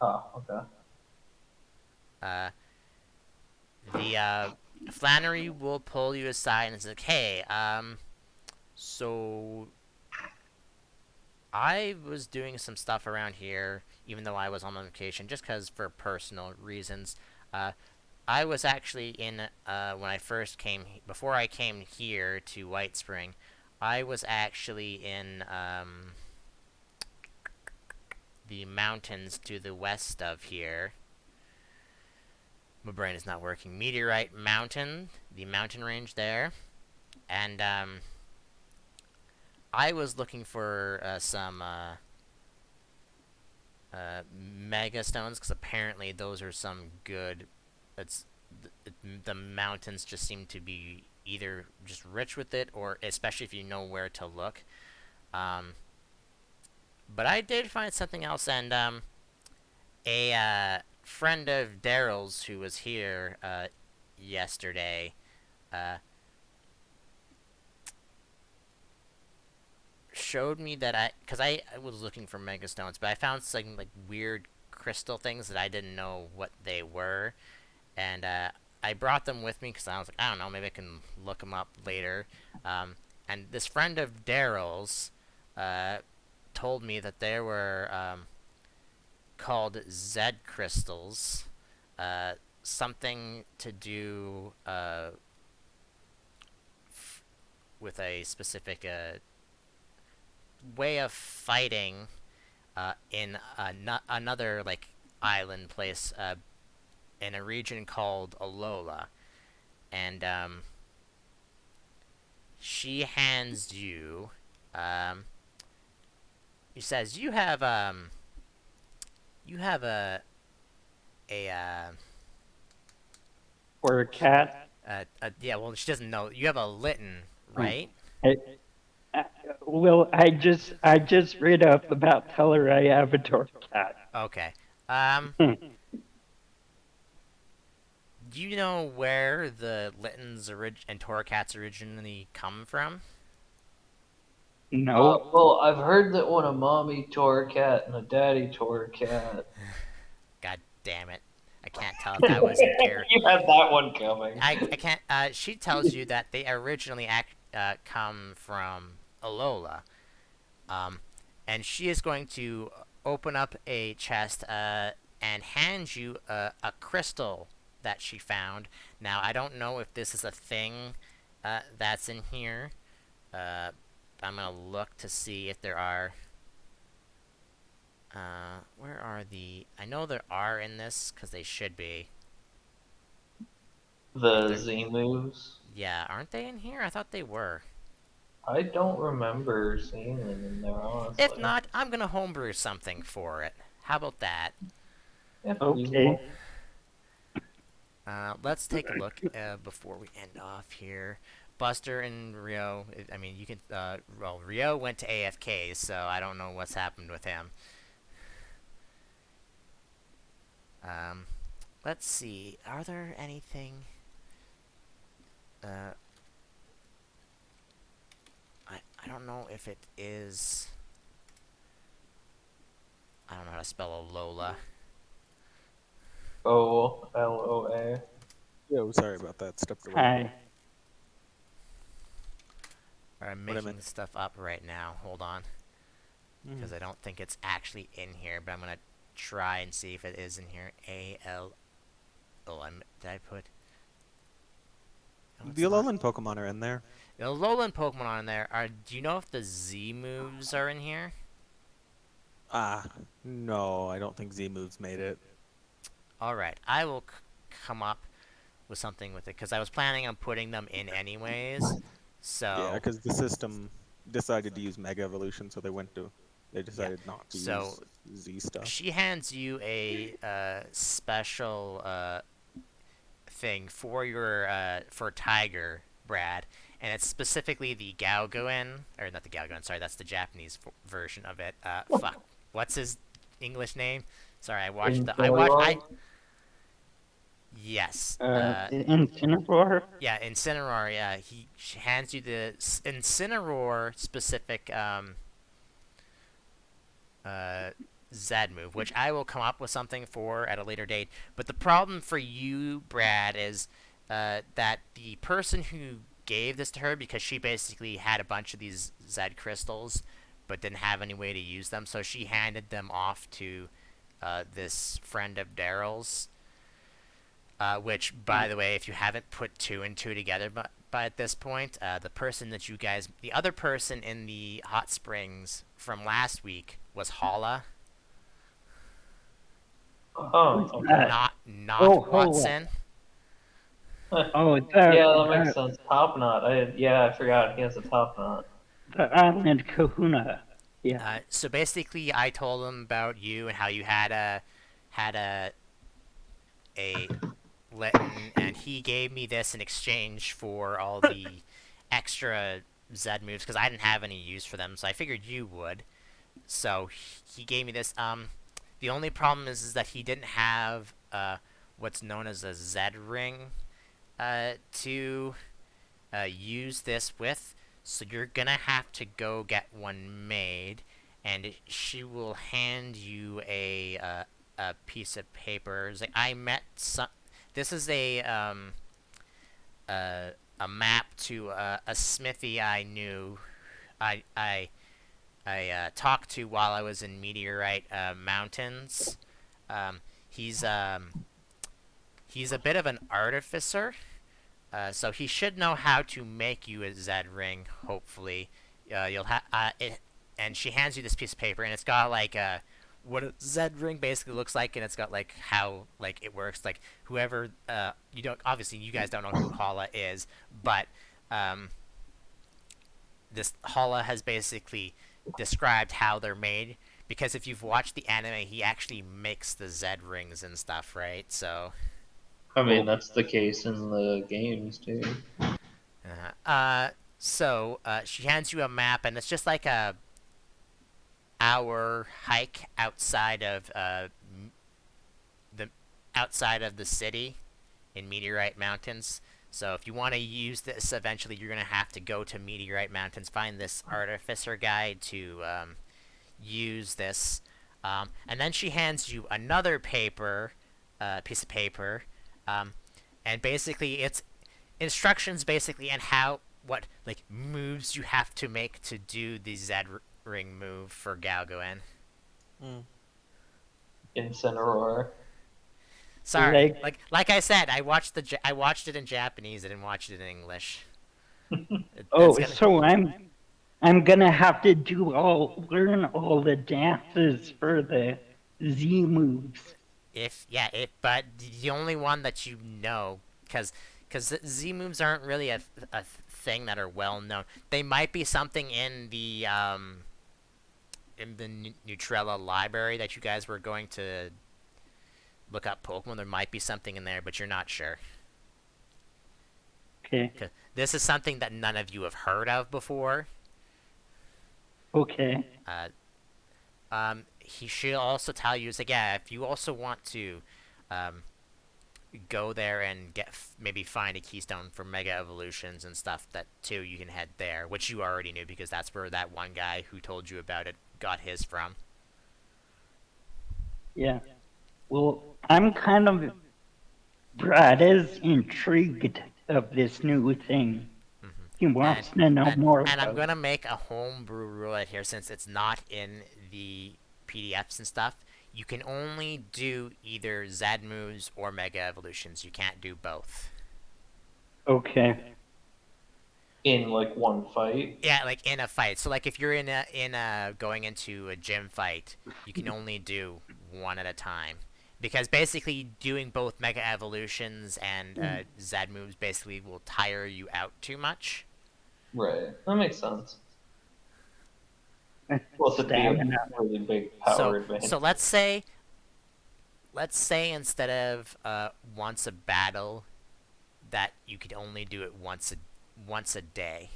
Oh, okay. Uh, the Flannery will pull you aside and say, like, "Hey, so I was doing some stuff around here, even though I was on vacation, just because for personal reasons. Uh, I was actually in when I first came before I came here to White Spring. I was actually in the mountains to the west of here. My brain is not working. Meteorite Mountain, the mountain range there, and I was looking for some mega stones because apparently those are some good. It's the mountains just seem to be either just rich with it, or especially if you know where to look. Um, but I did find something else, and a friend of Daryl's who was here yesterday uh, showed me that because I was looking for mega stones, but I found some like weird crystal things that I didn't know what they were, and I brought them with me because I was like, I don't know, maybe I can look them up later. Um, and this friend of Daryl's uh, told me that there were called Z crystals, uh, something to do with a specific way of fighting in another like island place in a region called Alola, and she hands you. Um, he says you have a Or a cat. yeah, well she doesn't know you have a Litten, Oh. right? I, I, well, I just read up about Teleray Avatar cat. Okay. Um, Hmm. do you know where the Littens and Torcats originally come from? No. Well, I've heard that when a mommy tore a cat and a daddy tore a cat. God damn it. I can't tell if that was in character. You had that one coming. I can't. She tells you that they originally come from Alola, um, and she is going to open up a chest and hand you a crystal that she found. Now I don't know if this is a thing that's in here. Uh, I'm gonna look to see if there are. Where are the? I know there are in this because they should be. If The they're, Z moves. yeah, aren't they in here? I thought they were. I don't remember seeing them in there, If honestly. not, I'm gonna homebrew something for it. How about that? Yeah, feasible. Okay. Let's take a look before we end off here. Buster and Ryo. I mean, you can. Well, Ryo went to AFK, so I don't know what's happened with him. Um, let's see. Are there anything? Uh, I don't know if it is. I don't know how to spell Alola. OLOA. Yo, sorry about that. Stepped away. Hi. I'm What I making meant. stuff up right now. Hold on, because I don't think it's actually in here, but I'm gonna try and see if it is in here. A L. Oh, did I put? No, The it's not. Alolan Pokemon are in there. The Alolan Pokemon on there are. Do you know if the Z moves are in here? Ah, no, I don't think Z moves made it. All right, I will come up with something with it because I was planning on putting them in anyways. Yeah, So because the system decided to use Mega Evolution, so they yeah, decided not to so use Z stuff. she hands you a special thing for your for Tiger, Brad, and it's specifically the Galgoin, or not the Galgoin. Sorry, that's the Japanese version of it. Fuck, what's his English name? Sorry, I watched the. I watched. I Incineroar? yes. Incineroar. Yeah, Incineroar. Yeah, she hands you the Incineroar specific uh, Z move, which I will come up with something for at a later date. But the problem for you, Brad, is that the person who gave this to her, because she basically had a bunch of these Z crystals, but didn't have any way to use them, so she handed them off to this friend of Daryl's. Which, by the way, if you haven't put two and two together by at this point, the other person in the hot springs from last week was Holla, Who's Oh, okay. that? not Oh, hold Watson. Oh, Yeah, that makes sense. Top knot. I forgot he has a top knot. the island kahuna. Yeah. So basically, I told him about you and how you had a Litton, and he gave me this in exchange for all the extra Zed moves because I didn't have any use for them. So I figured you would. So he gave me this. The only problem is that he didn't have what's known as a Zed ring to use this with. So you're gonna have to go get one made, and she will hand you a piece of paper. It's like I met some. This is a a map to a smithy I knew. I I I talked to while I was in Meteorite Mountains. Um, he's um, he's a bit of an artificer, so he should know how to make you a Zed ring. Hopefully, you'll have it. And she hands you this piece of paper, and it's got like what a Zed ring basically looks like, and it's got like how like it works. Like whoever you don't obviously you guys don't know who Hala is, but um, this Hala has basically described how they're made. Because if you've watched the anime, he actually makes the Zed rings and stuff, right? So I mean, Oh, that's the case in the games too. she hands you a map, and it's just like a hour hike the outside of the city in Meteorite Mountains. So if you want to use this eventually, you're gonna have to go to Meteorite Mountains, find this artificer guide to use this, and then she hands you another piece of paper, um, and basically it's instructions basically and how what like moves you have to make to do the Zed ring move for Galgoen. Mm. Incineroar. Sorry, like, like I said, I watched it in Japanese. I didn't watch it in English. That's oh, gonna so I'm gonna have to learn all the dances for the Z moves. if yeah if but the only one that you know because Z moves aren't really a thing that are well known. They might be something in the Nutrella library that you guys were going to look up Pokemon. There might be something in there, but you're not sure. Okay, 'Cause this is something that none of you have heard of before. okay, Uh, he should also tell you, it's like, yeah, if you also want to um, go there and maybe find a keystone for Mega Evolutions and stuff, that too, you can head there, which you already knew because that's where that one guy who told you about it got his from. yeah. Well, I'm kind of Brad is intrigued of this new thing. Hmm He And wants to know more and I'm about it. gonna make a homebrew rule right here since it's not in the PDFs and stuff. You can only do either Z moves or Mega Evolutions. You can't do both. Okay, In like one fight. Yeah, like in a fight. So like if you're in a going into a gym fight, you can only do one at a time. Because basically doing both Mega Evolutions and Z moves basically will tire you out too much. Right. That makes sense. Plus, it'd be a stamina. really big So power advantage. so let's say instead of once a battle that you could only do it once a day.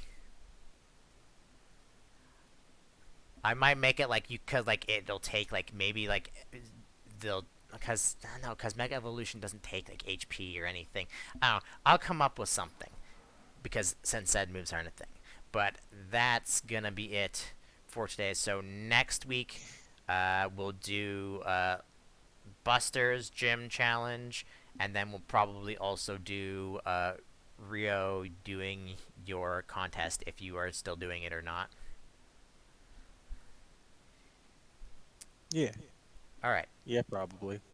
I might make it like you could like it'll take like maybe like they'll because no because Mega Evolution doesn't take like HP or anything. I don't know. I'll come up with something because since said moves aren't a thing. But that's gonna be it for today. So next week we'll do Buster's Gym Challenge, and then we'll probably also do Rio doing your contest if you are still doing it or not. Yeah. All right. Yeah, probably.